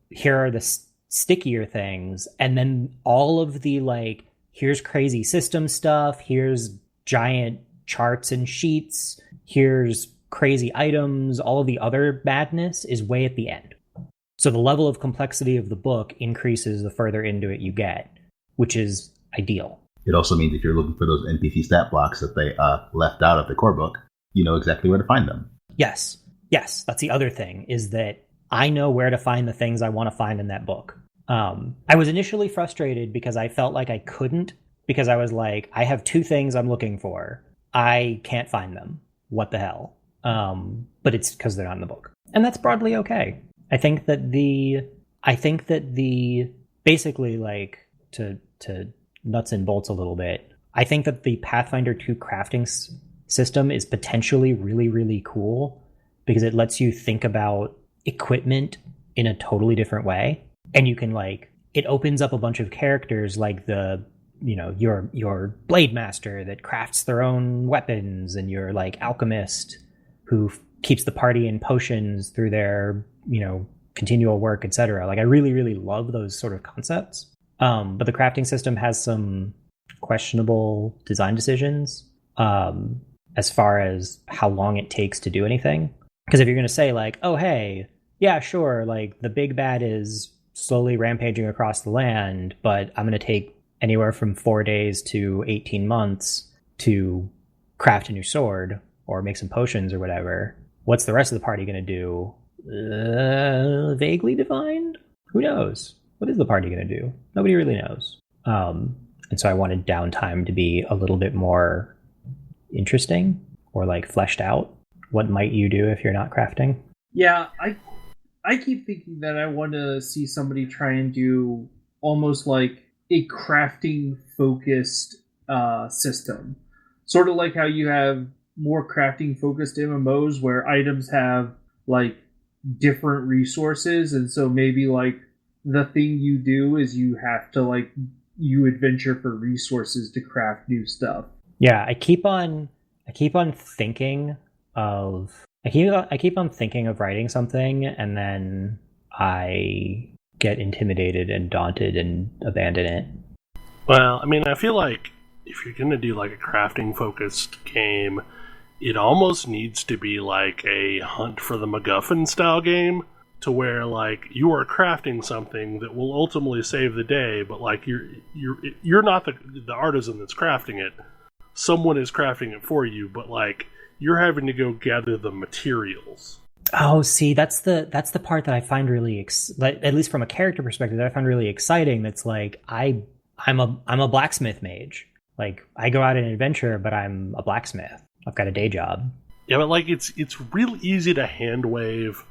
here are the stickier things, and then all of the like, here's crazy system stuff, here's giant charts and sheets, here's crazy items, all of the other madness is way at the end. So the level of complexity of the book increases the further into it you get, which is ideal. It also means if you're looking for those NPC stat blocks that they left out of the core book, you know exactly where to find them. Yes, that's the other thing, is that I know where to find the things I want to find in that book. I was initially frustrated because I felt like I couldn't, because I was like, I have 2 things I'm looking for. I can't find them. What the hell? But it's because they're not in the book. And that's broadly okay. I think that basically, like, to to nuts and bolts a little bit, I think that the Pathfinder 2 crafting system is potentially really, really cool because it lets you think about equipment in a totally different way. And you can it opens up a bunch of characters like your blade master that crafts their own weapons, and your alchemist who keeps the party in potions through their, continual work, etc. I really, really love those sort of concepts. But the crafting system has some questionable design decisions as far as how long it takes to do anything. Because if you're going to say oh, hey, yeah, sure, the big bad is slowly rampaging across the land, but I'm going to take anywhere from 4 days to 18 months to craft a new sword or make some potions or whatever. What's the rest of the party going to do? Vaguely defined? Who knows? What is the party going to do? Nobody really knows. And so I wanted downtime to be a little bit more interesting or fleshed out. What might you do if you're not crafting? Yeah, I keep thinking that I want to see somebody try and do almost like a crafting focused system. Sort of like how you have more crafting focused MMOs where items have different resources, and so maybe the thing you do is you have to you adventure for resources to craft new stuff. Yeah, I keep on thinking of writing something, and then I get intimidated and daunted and abandon it. Well, I mean, I feel like if you're going to do a crafting focused game, it almost needs to be a hunt for the MacGuffin style game, to where you are crafting something that will ultimately save the day, but you're not the artisan that's crafting it. Someone is crafting it for you, but you're having to go gather the materials. Oh, see, that's the part that I find really at least from a character perspective, that I find really exciting. That's I'm a blacksmith mage. I go out and adventure, but I'm a blacksmith. I've got a day job. Yeah, but it's real easy to hand wave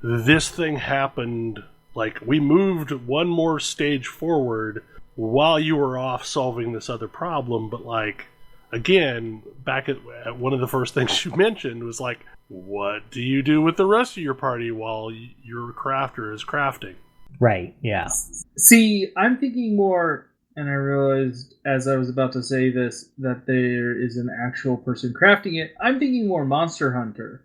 this thing happened, we moved one more stage forward while you were off solving this other problem, but again, back at one of the first things you mentioned was what do you do with the rest of your party while your crafter is crafting? Right, yeah. See, I'm thinking more, and I realized as I was about to say this that there is an actual person crafting it. I'm thinking more Monster Hunter,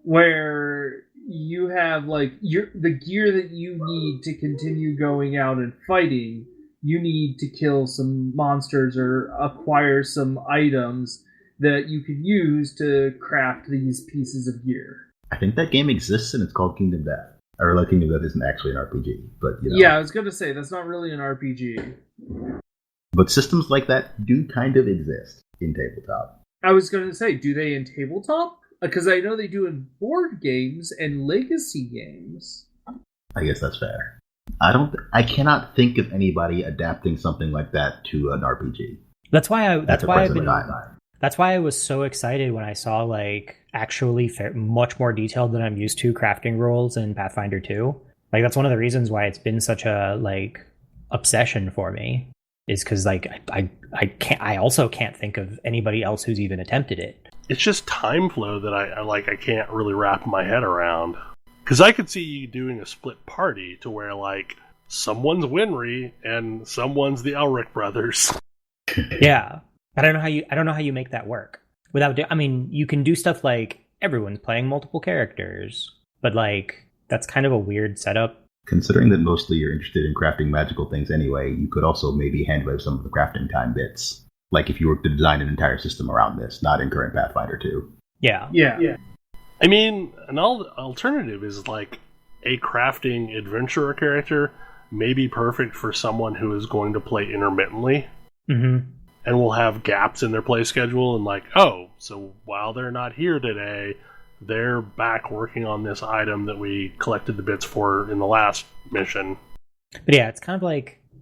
where you have the gear that you need to continue going out and fighting. You need to kill some monsters or acquire some items that you can use to craft these pieces of gear. I think that game exists and it's called Kingdom Death. Or Kingdom Death isn't actually an RPG, but Yeah, I was going to say, that's not really an RPG. But systems like that do kind of exist in tabletop. I was going to say, do they in tabletop? Because I know they do in board games and legacy games. I guess that's fair. I cannot think of anybody adapting something like that to an RPG. That's why I was so excited when I saw actually much more detailed than I'm used to crafting rules in Pathfinder 2. That's one of the reasons why it's been such a obsession for me, is because I also can't think of anybody else who's even attempted it. It's just time flow that I can't really wrap my head around. Because I could see you doing a split party to where someone's Winry and someone's the Elric brothers. Yeah, I don't know how you make that work without. You can do stuff everyone's playing multiple characters, but that's kind of a weird setup. Considering that mostly you're interested in crafting magical things anyway, you could also maybe handwave some of the crafting time bits. If you were to design an entire system around this, not in current Pathfinder 2. Yeah. I mean, an alternative is a crafting adventurer character may be perfect for someone who is going to play intermittently. Mm-hmm. And will have gaps in their play schedule and so while they're not here today, they're back working on this item that we collected the bits for in the last mission. But yeah, it's kind of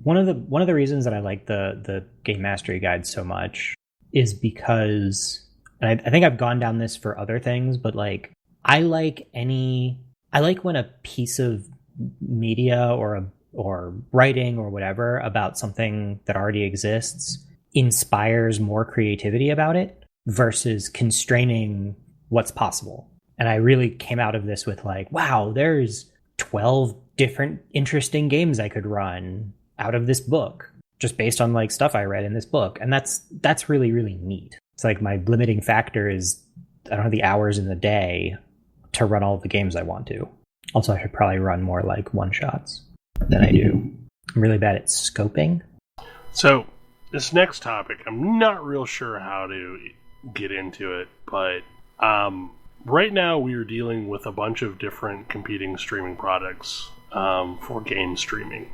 one of the reasons that I like the Game Mastery Guide so much is because, and I think I've gone down this for other things, but I like when a piece of media or writing or whatever about something that already exists inspires more creativity about it versus constraining what's possible. And I really came out of this with like, wow, there's 12 different interesting games I could run out of this book just based on like stuff I read in this book. And that's really, really neat. It's like my limiting factor is I don't have the hours in the day to run all the games I want to. Also, I should probably run more like one-shots than I do. I'm really bad at scoping. So, this next topic, I'm not real sure how to get into it, but right now we are dealing with a bunch of different competing streaming products for game streaming.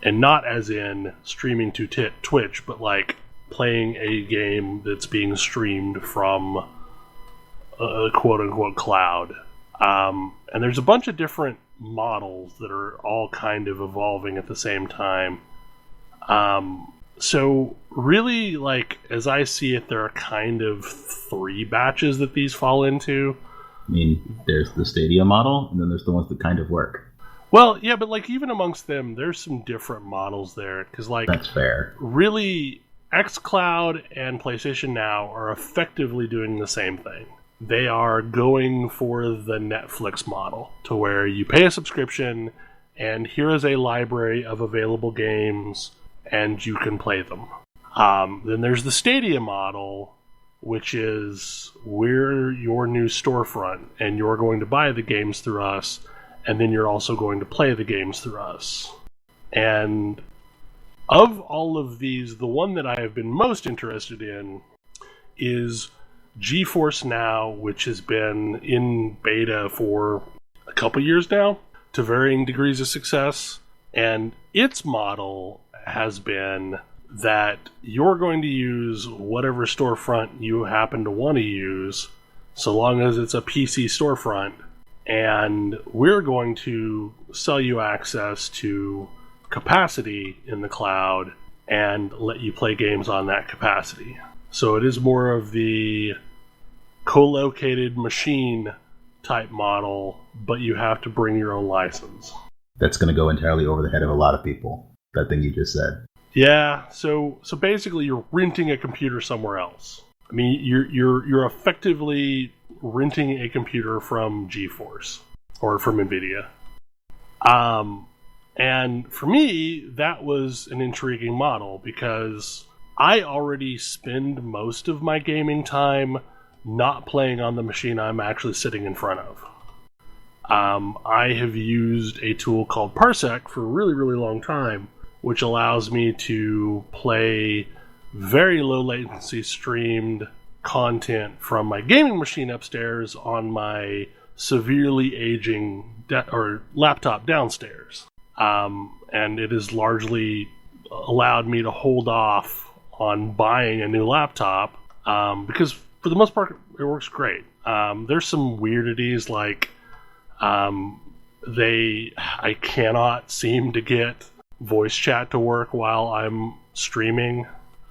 And not as in streaming to Twitch, but like playing a game that's being streamed from a quote-unquote cloud. And there's a bunch of different models that are all kind of evolving at the same time. So really, like, as I see it, there are kind of three batches that these fall into. I mean, there's the Stadia model, and then there's the ones that kind of work. Well, yeah, but like even amongst them, there's some different models there. Because like, that's fair. Really, xCloud and PlayStation Now are effectively doing the same thing. They are going for the Netflix model, to where you pay a subscription, and here is a library of available games, and you can play them. Then there's the Stadia model, which is we're your new storefront, and you're going to buy the games through us, and then you're also going to play the games through us. And of all of these, the one that I have been most interested in is GeForce Now, which has been in beta for a couple years now, to varying degrees of success. And its model has been that you're going to use whatever storefront you happen to want to use, so long as it's a PC storefront, and we're going to sell you access to capacity in the cloud and let you play games on that capacity. So it is more of the co-located machine type model, but you have to bring your own license. That's going to go entirely over the head of a lot of people, that thing you just said. Yeah, so basically you're renting a computer somewhere else. I mean, you're effectively renting a computer from GeForce or from NVIDIA. And for me, that was an intriguing model because I already spend most of my gaming time not playing on the machine I'm actually sitting in front of. I have used a tool called Parsec for a really, really long time, which allows me to play very low latency streamed content from my gaming machine upstairs on my severely aging laptop downstairs. And it has largely allowed me to hold off on buying a new laptop because for the most part it works great. There's some weirdities like I cannot seem to get voice chat to work while I'm streaming.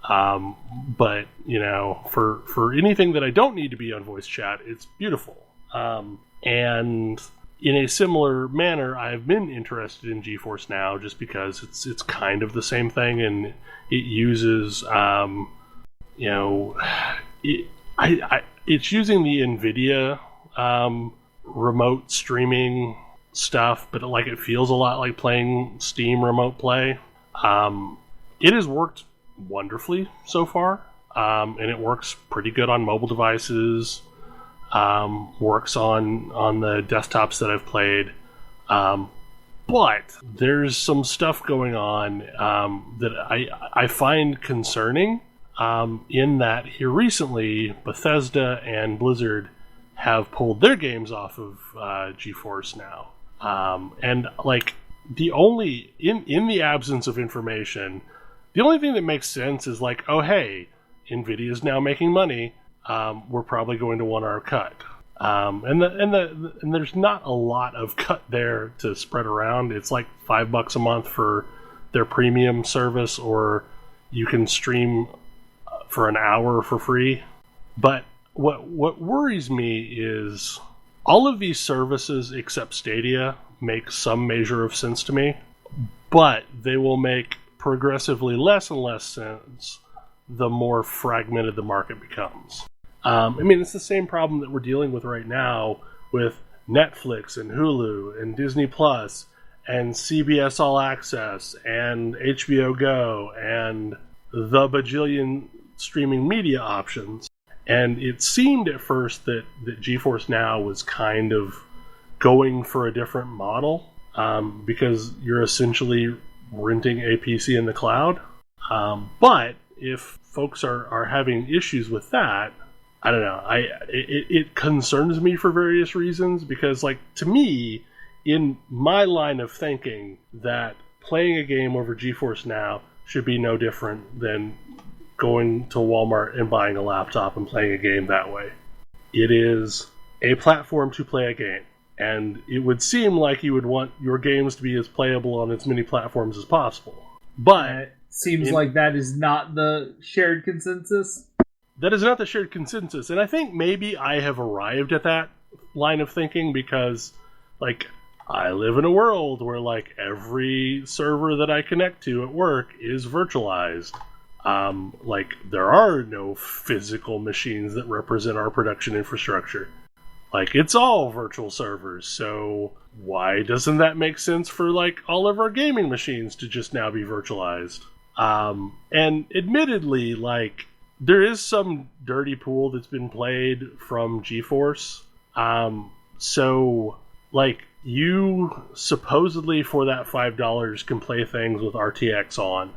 But, you know, for anything that I don't need to be on voice chat, it's beautiful. And in a similar manner, I've been interested in GeForce Now just because it's kind of the same thing, and it uses, it's using the NVIDIA remote streaming stuff, but like it feels a lot like playing Steam Remote Play. It has worked wonderfully so far, and it works pretty good on mobile devices. Works on the desktops that I've played, but there's some stuff going on that I find concerning. In that here recently, Bethesda and Blizzard have pulled their games off of GeForce Now, and like in the absence of information, the only thing that makes sense is like, oh hey, NVIDIA's now making money. We're probably going to want our cut, and there's not a lot of cut there to spread around. It's like $5 a month for their premium service, or you can stream for an hour for free. But what worries me is all of these services except Stadia make some measure of sense to me, but they will make progressively less and less sense the more fragmented the market becomes. I mean, it's the same problem that we're dealing with right now with Netflix and Hulu and Disney Plus and CBS All Access and HBO Go and the bajillion streaming media options. And it seemed at first that GeForce Now was kind of going for a different model, because you're essentially renting a PC in the cloud. But if folks are having issues with that, I don't know. It concerns me for various reasons, because, like, to me, in my line of thinking, that playing a game over GeForce Now should be no different than going to Walmart and buying a laptop and playing a game that way. It is a platform to play a game, and it would seem like you would want your games to be as playable on as many platforms as possible. But it seems like that is not the shared consensus. That is not the shared consensus, and I think maybe I have arrived at that line of thinking because, like, I live in a world where, like, every server that I connect to at work is virtualized. Like, there are no physical machines that represent our production infrastructure. Like, it's all virtual servers, so why doesn't that make sense for, like, all of our gaming machines to just now be virtualized? And admittedly, like, there is some dirty pool that's been played from GeForce. So, like, you supposedly for that $5 can play things with RTX on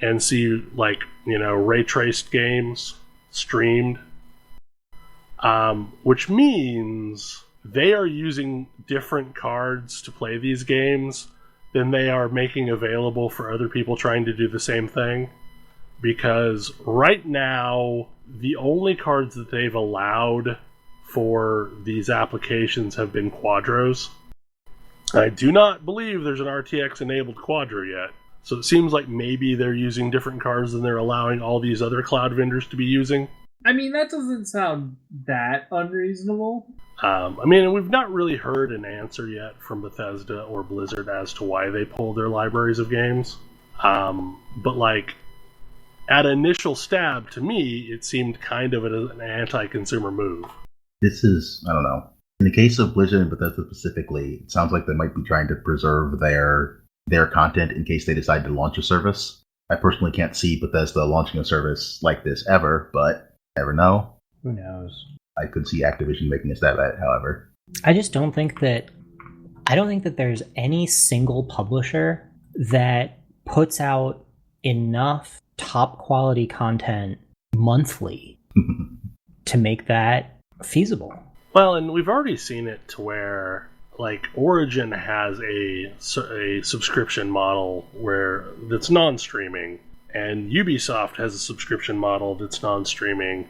and see, like, you know, ray traced games streamed, which means they are using different cards to play these games than they are making available for other people trying to do the same thing. Because right now, the only cards that they've allowed for these applications have been Quadros. I do not believe there's an RTX-enabled Quadro yet. So it seems like maybe they're using different cards than they're allowing all these other cloud vendors to be using. I mean, that doesn't sound that unreasonable. I mean, we've not really heard an answer yet from Bethesda or Blizzard as to why they pulled their libraries of games. But, like, at initial stab, to me, it seemed kind of an anti-consumer move. This is, I don't know. In the case of Blizzard and Bethesda specifically, it sounds like they might be trying to preserve their content in case they decide to launch a service. I personally can't see Bethesda launching a service like this ever, but never know. Who knows? I could see Activision making a stab at it, however. I don't think that there's any single publisher that puts out enough top quality content monthly to make that feasible. Well, and we've already seen it to where, like, Origin has a subscription model that's non-streaming, and Ubisoft has a subscription model that's non-streaming,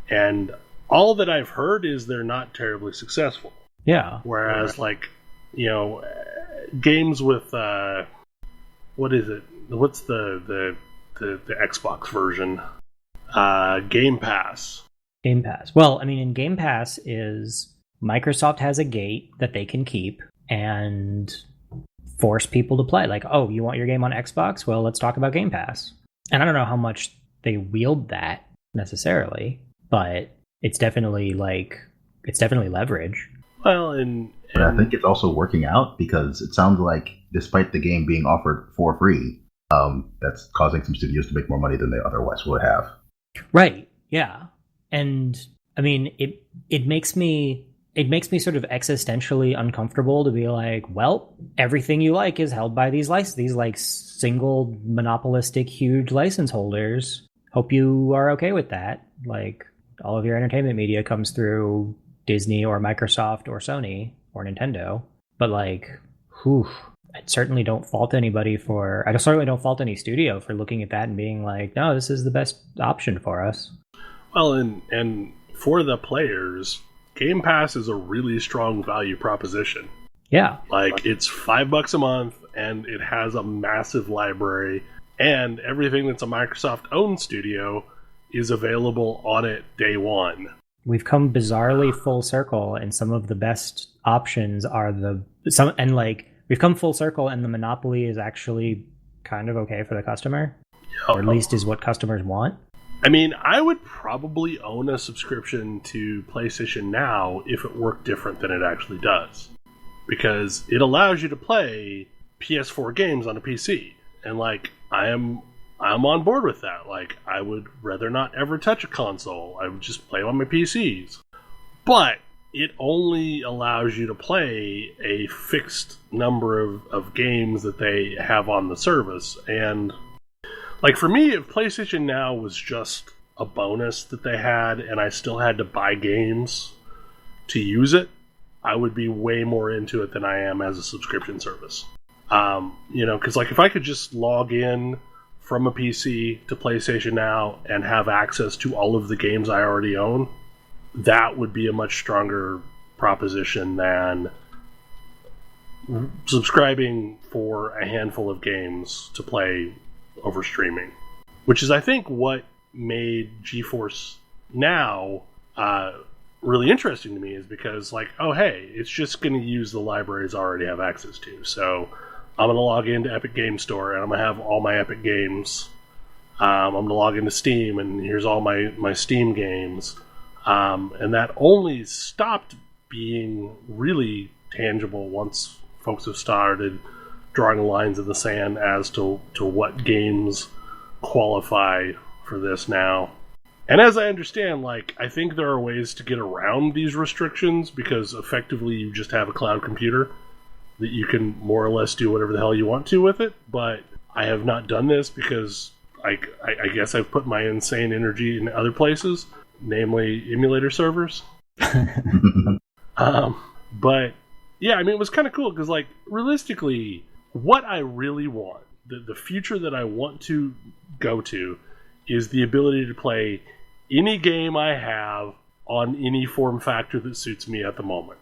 and all that I've heard is they're not terribly successful. Yeah. Whereas, like, you know, games with what is it? What's the Xbox version? Game Pass. Game Pass. Well, I mean, in Game Pass is Microsoft has a gate that they can keep and force people to play. Like, oh, you want your game on Xbox? Well, let's talk about Game Pass. And I don't know how much they wield that necessarily, but it's definitely leverage. Well, and I think it's also working out because it sounds like despite the game being offered for free, that's causing some studios to make more money than they otherwise would have. Right. Yeah. And I mean, it makes me sort of existentially uncomfortable to be like, well, everything you like is held by these like single monopolistic huge license holders. Hope you are okay with that. Like, all of your entertainment media comes through Disney or Microsoft or Sony or Nintendo. But, like, I certainly don't fault anybody I certainly don't fault any studio for looking at that and being like, no, this is the best option for us. Well, and for the players, Game Pass is a really strong value proposition. Yeah. Like, it's $5 a month, and it has a massive library, and everything that's a Microsoft-owned studio is available on it day one. We've come bizarrely full circle, and some of the best options are there's we've come full circle, and the monopoly is actually kind of okay for the customer, or at least is what customers want. I mean, I would probably own a subscription to PlayStation Now if it worked different than it actually does, because it allows you to play PS4 games on a PC, and like I'm on board with that. Like, I would rather not ever touch a console. I would just play on my PCs. But it only allows you to play a fixed number of games that they have on the service. And like, for me, if PlayStation Now was just a bonus that they had and I still had to buy games to use it, I would be way more into it than I am as a subscription service. Because like, if I could just log in from a PC to PlayStation Now and have access to all of the games I already own, that would be a much stronger proposition than subscribing for a handful of games to play over streaming, which is, I think, what made GeForce Now really interesting to me, is because, like, oh, hey, it's just going to use the libraries I already have access to. So I'm going to log into Epic Game Store, and I'm going to have all my Epic games. I'm going to log into Steam, and here's all my Steam games. And that only stopped being really tangible once folks have started drawing lines in the sand as to what games qualify for this now. And as I understand, like, I think there are ways to get around these restrictions, because effectively you just have a cloud computer that you can more or less do whatever the hell you want to with it. But I have not done this because I guess I've put my insane energy in other places, namely emulator servers. But yeah, I mean, it was kind of cool because, like, realistically, what I really want, the future that I want to go to, is the ability to play any game I have on any form factor that suits me at the moment.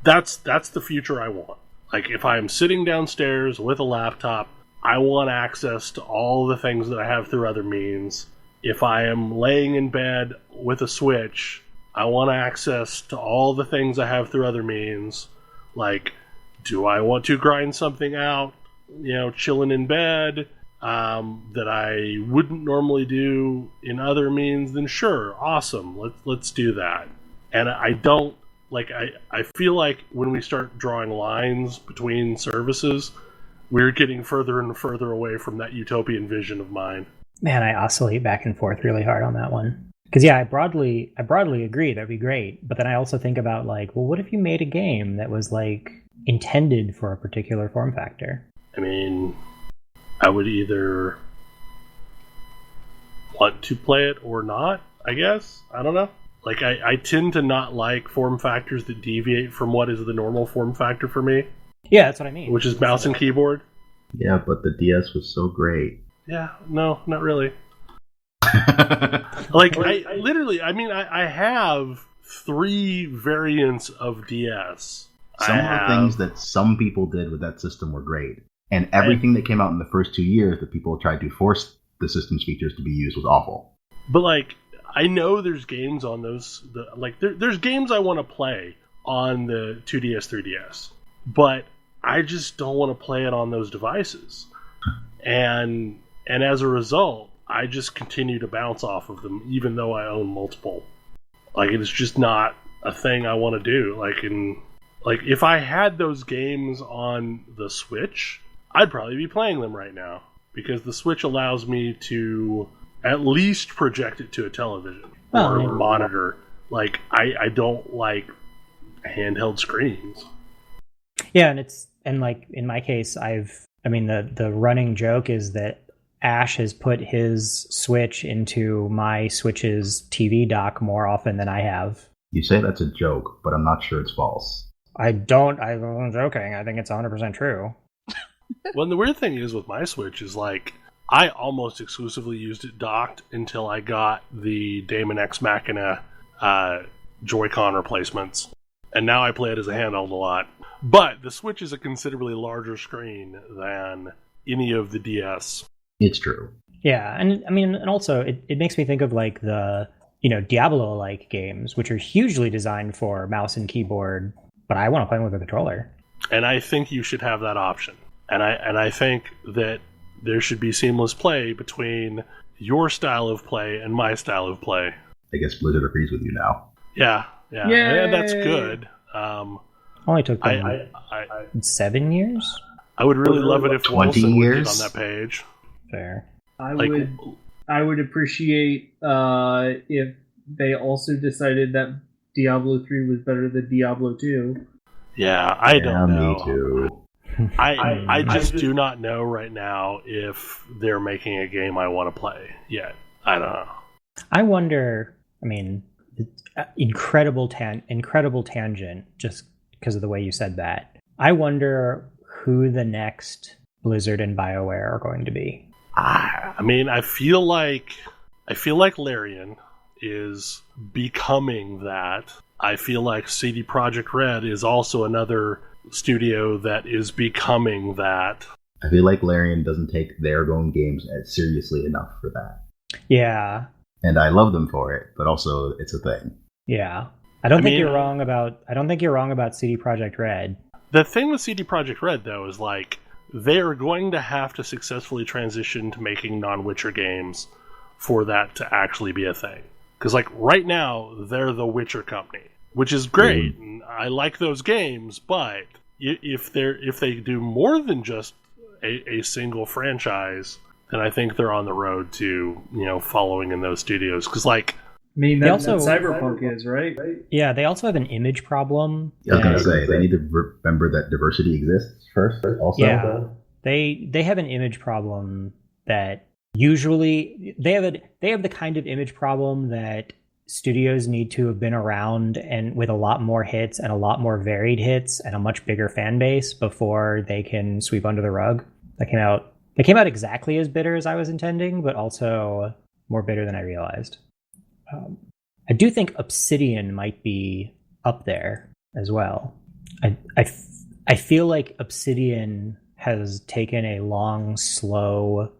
That's the future I want. Like, if I'm sitting downstairs with a laptop, I want access to all the things that I have through other means. If I am laying in bed with a Switch, I want access to all the things I have through other means. Like, do I want to grind something out, chilling in bed, that I wouldn't normally do in other means? Then sure, awesome, let's do that. And I don't, like, I feel like when we start drawing lines between services, we're getting further and further away from that utopian vision of mine. Man, I oscillate back and forth really hard on that one. Because yeah, I broadly agree that'd be great, but then I also think about, like, well, what if you made a game that was, like, intended for a particular form factor? I mean, I would either want to play it or not, I guess. I don't know. Like, I tend to not like form factors that deviate from what is the normal form factor for me. Yeah, that's what I mean. Which is mouse and keyboard. Yeah, but the DS was so great. Yeah, no, not really. Like, I have 3 variants of DS. Some of the things that some people did with that system were great. And everything that came out in the first 2 years that people tried to force the system's features to be used was awful. But, like, I know there's games on those... There's games I want to play on the 2DS, 3DS. But I just don't want to play it on those devices. And as a result, I just continue to bounce off of them, even though I own multiple. Like, it's just not a thing I want to do. Like, if I had those games on the Switch, I'd probably be playing them right now, because the Switch allows me to at least project it to a television or a monitor. Like, I don't like handheld screens. Yeah, and like in my case, the running joke is that Ash has put his Switch into my Switch's TV dock more often than I have. You say that's a joke, but I'm not sure it's false. I'm joking. I think it's 100% true. Well, the weird thing is with my Switch is, like, I almost exclusively used it docked until I got the Daemon X Machina Joy-Con replacements. And now I play it as a handheld a lot. But the Switch is a considerably larger screen than any of the DS. It's true. Yeah, and also it makes me think of, like, the, Diablo-like games, which are hugely designed for mouse and keyboard, but I want to play them with a controller. And I think you should have that option. And I think that there should be seamless play between your style of play and my style of play. I guess Blizzard agrees with you now. Yeah. Yay! And that's good. Only took them 7 years? I would really love it if 20 Wilson would years? get on that page. Fair. I would appreciate if they also decided that Diablo 3 was better than Diablo 2. Yeah, I don't know. Me too. I just do not know right now if they're making a game I want to play yet. I don't know. I wonder, I mean, incredible tangent, just because of the way you said that. I wonder who the next Blizzard and Bioware are going to be. I mean, I feel like Larian is becoming that. I feel like CD Projekt Red is also another studio that is becoming that. I feel like Larian doesn't take their own games as seriously enough for that. Yeah. And I love them for it, but also it's a thing. Yeah. I don't think you're wrong about CD Projekt Red. The thing with CD Projekt Red, though, is like they are going to have to successfully transition to making non-Witcher games for that to actually be a thing. Because like right now, they're the Witcher company, which is great. And I like those games, but if they do more than just a single franchise, then I think they're on the road to following in those studios. Because like. I mean, that's Cyberpunk is, right? Yeah, they also have an image problem. I was going to say, they need to remember that diversity exists first, also. Yeah, they have an image problem that usually... They have the kind of image problem that studios need to have been around and with a lot more hits and a lot more varied hits and a much bigger fan base before they can sweep under the rug. They came out exactly as bitter as I was intending, but also more bitter than I realized. I do think Obsidian might be up there as well. I feel like Obsidian has taken a long, slow,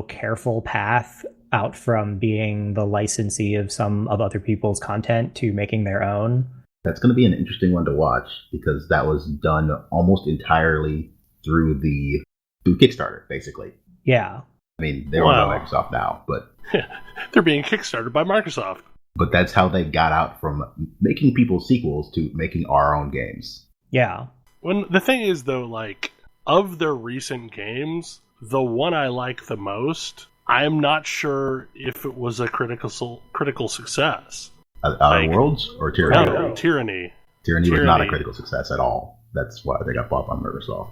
careful path out from being the licensee of some of other people's content to making their own. That's going to be an interesting one to watch because that was done almost entirely through Kickstarter, basically. Yeah. I mean, they're on Microsoft now, but... They're being kickstarted by Microsoft. But that's how they got out from making people's sequels to making our own games. Yeah. When the thing is, though, like, of their recent games, the one I like the most, I'm not sure if it was a critical success. Outer Worlds or Tyranny? No, Tyranny. Tyranny was not a critical success at all. That's why they got bought by Microsoft.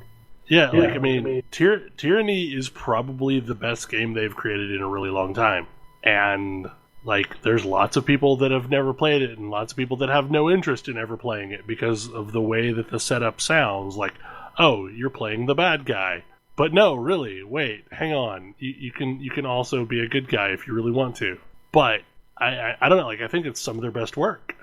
Yeah, like, I mean, Tyranny is probably the best game they've created in a really long time. And, like, there's lots of people that have never played it and lots of people that have no interest in ever playing it because of the way that the setup sounds. Like, oh, you're playing the bad guy. But no, really, wait, hang on. You can also be a good guy if you really want to. But, I don't know, like, I think it's some of their best work.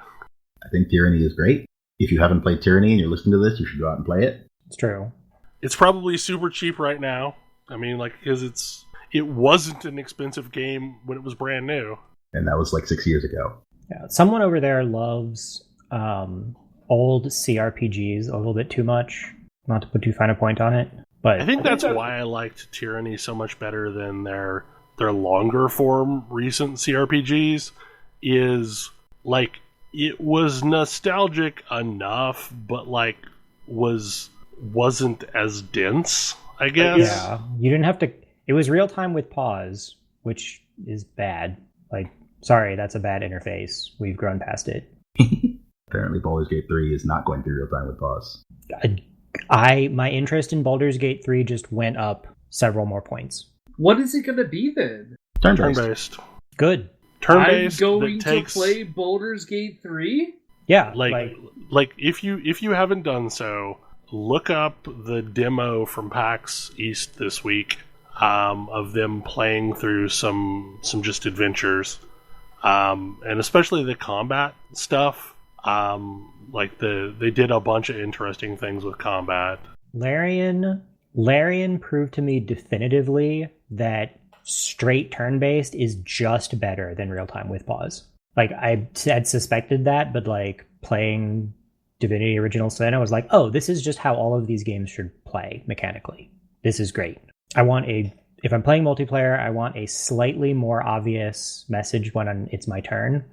I think Tyranny is great. If you haven't played Tyranny and you're listening to this, you should go out and play it. It's true. It's probably super cheap right now. I mean, like, because it wasn't an expensive game when it was brand new. And that was like 6 years ago. Yeah, someone over there loves old CRPGs a little bit too much. Not to put too fine a point on it, but I think that's why I liked Tyranny so much better than their longer form recent CRPGs. Is like it was nostalgic enough, but like wasn't as dense, I guess. Yeah, you didn't have to. It was real time with pause, which is bad. Like, sorry, that's a bad interface. We've grown past it. Apparently, Baldur's Gate 3 is not going through real time with pause. My interest in Baldur's Gate 3 just went up several more points. What is it going to be then? Turn-based. Good. Turn-based. I'm going to play Baldur's Gate 3? Yeah. Like if you haven't done so, look up the demo from PAX East this week of them playing through some just adventures, and especially the combat stuff. Like they did a bunch of interesting things with combat. Larian proved to me definitively that straight turn-based is just better than real-time with pause. Like, I had suspected that, but like playing Divinity Original Sin, I was like, oh, this is just how all of these games should play mechanically. This is great. If I'm playing multiplayer, I want a slightly more obvious message when it's my turn.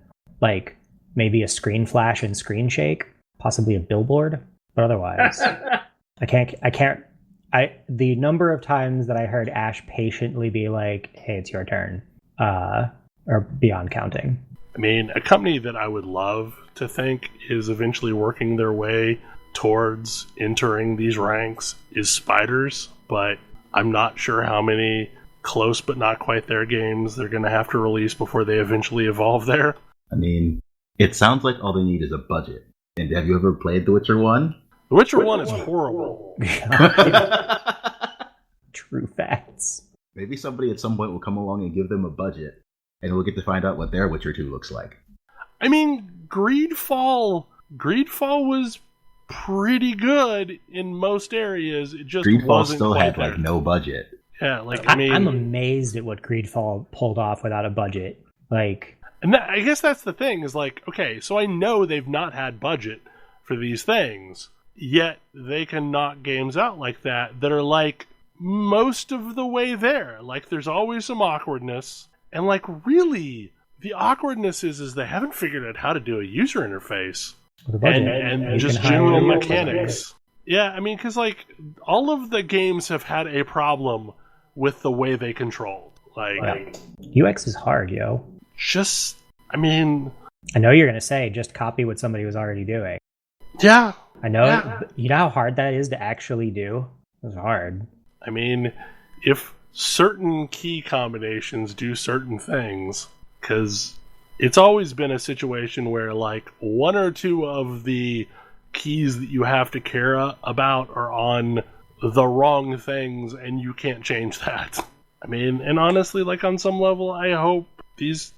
Like maybe a screen flash and screen shake, possibly a billboard. But otherwise, the number of times that I heard Ash patiently be like, hey, it's your turn, are beyond counting. I mean, a company that I would love to think is eventually working their way towards entering these ranks is Spiders, but I'm not sure how many close but not quite there games they're going to have to release before they eventually evolve there. I mean, it sounds like all they need is a budget. And have you ever played The Witcher 1? The Witcher 1 is horrible. True facts. Maybe somebody at some point will come along and give them a budget, and we'll get to find out what their Witcher 2 looks like. I mean, Greedfall was pretty good in most areas. It just Greedfall wasn't still quite had there. like no budget. Yeah, like I mean, I'm amazed at what Greedfall pulled off without a budget. Like, and I guess that's the thing is like, okay, so I know they've not had budget for these things, yet they can knock games out like that are like most of the way there. Like, there's always some awkwardness, and like really, the awkwardness is they haven't figured out how to do a user interface and just general mechanics. Yeah, I mean, because like all of the games have had a problem with the way they control. Like, UX is hard, yo. Just, I mean, I know you're gonna say just copy what somebody was already doing. Yeah, I know. Yeah. You know how hard that is to actually do. It's hard. I mean, if certain key combinations do certain things, because it's always been a situation where like one or two of the keys that you have to care about are on the wrong things, and you can't change that. I mean, and honestly, like on some level, I hope these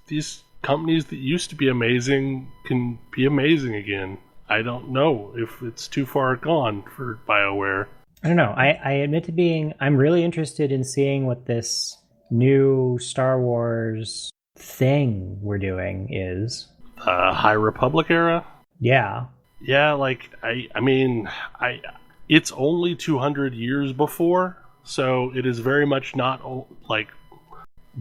companies that used to be amazing can be amazing again. I don't know if it's too far gone for BioWare. I don't know. I admit to I'm really interested in seeing what this new Star Wars thing we're doing is. High Republic era? Yeah. Yeah, like, I mean, it's only 200 years before, so it is very much not, like,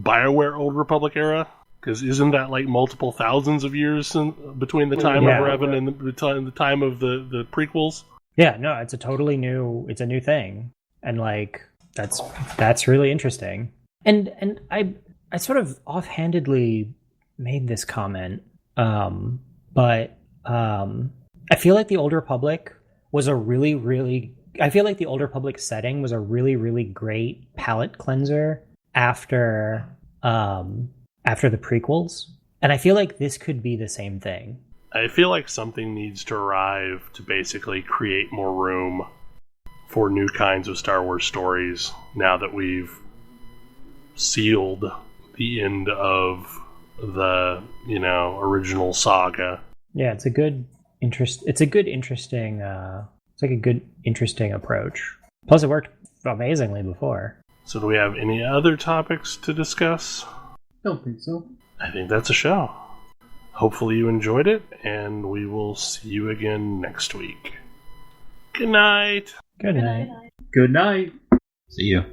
BioWare Old Republic era, because isn't that, like, multiple thousands of years between the time of Revan and the time of the prequels? Yeah, no, it's a new thing. And, like, that's really interesting. And I sort of offhandedly made this comment, but I feel like the Old Republic was a really, really... I feel like the Old Republic setting was a really, really great palate cleanser after the prequels. And I feel like this could be the same thing. I feel like something needs to arrive to basically create more room for new kinds of Star Wars stories now that we've sealed the end of the, original saga. Yeah, it's a good interesting approach. Plus it worked amazingly before. So do we have any other topics to discuss? Don't think so. I think that's a show. Hopefully you enjoyed it, and we will see you again next week. Good night. Good night. Good night. See you.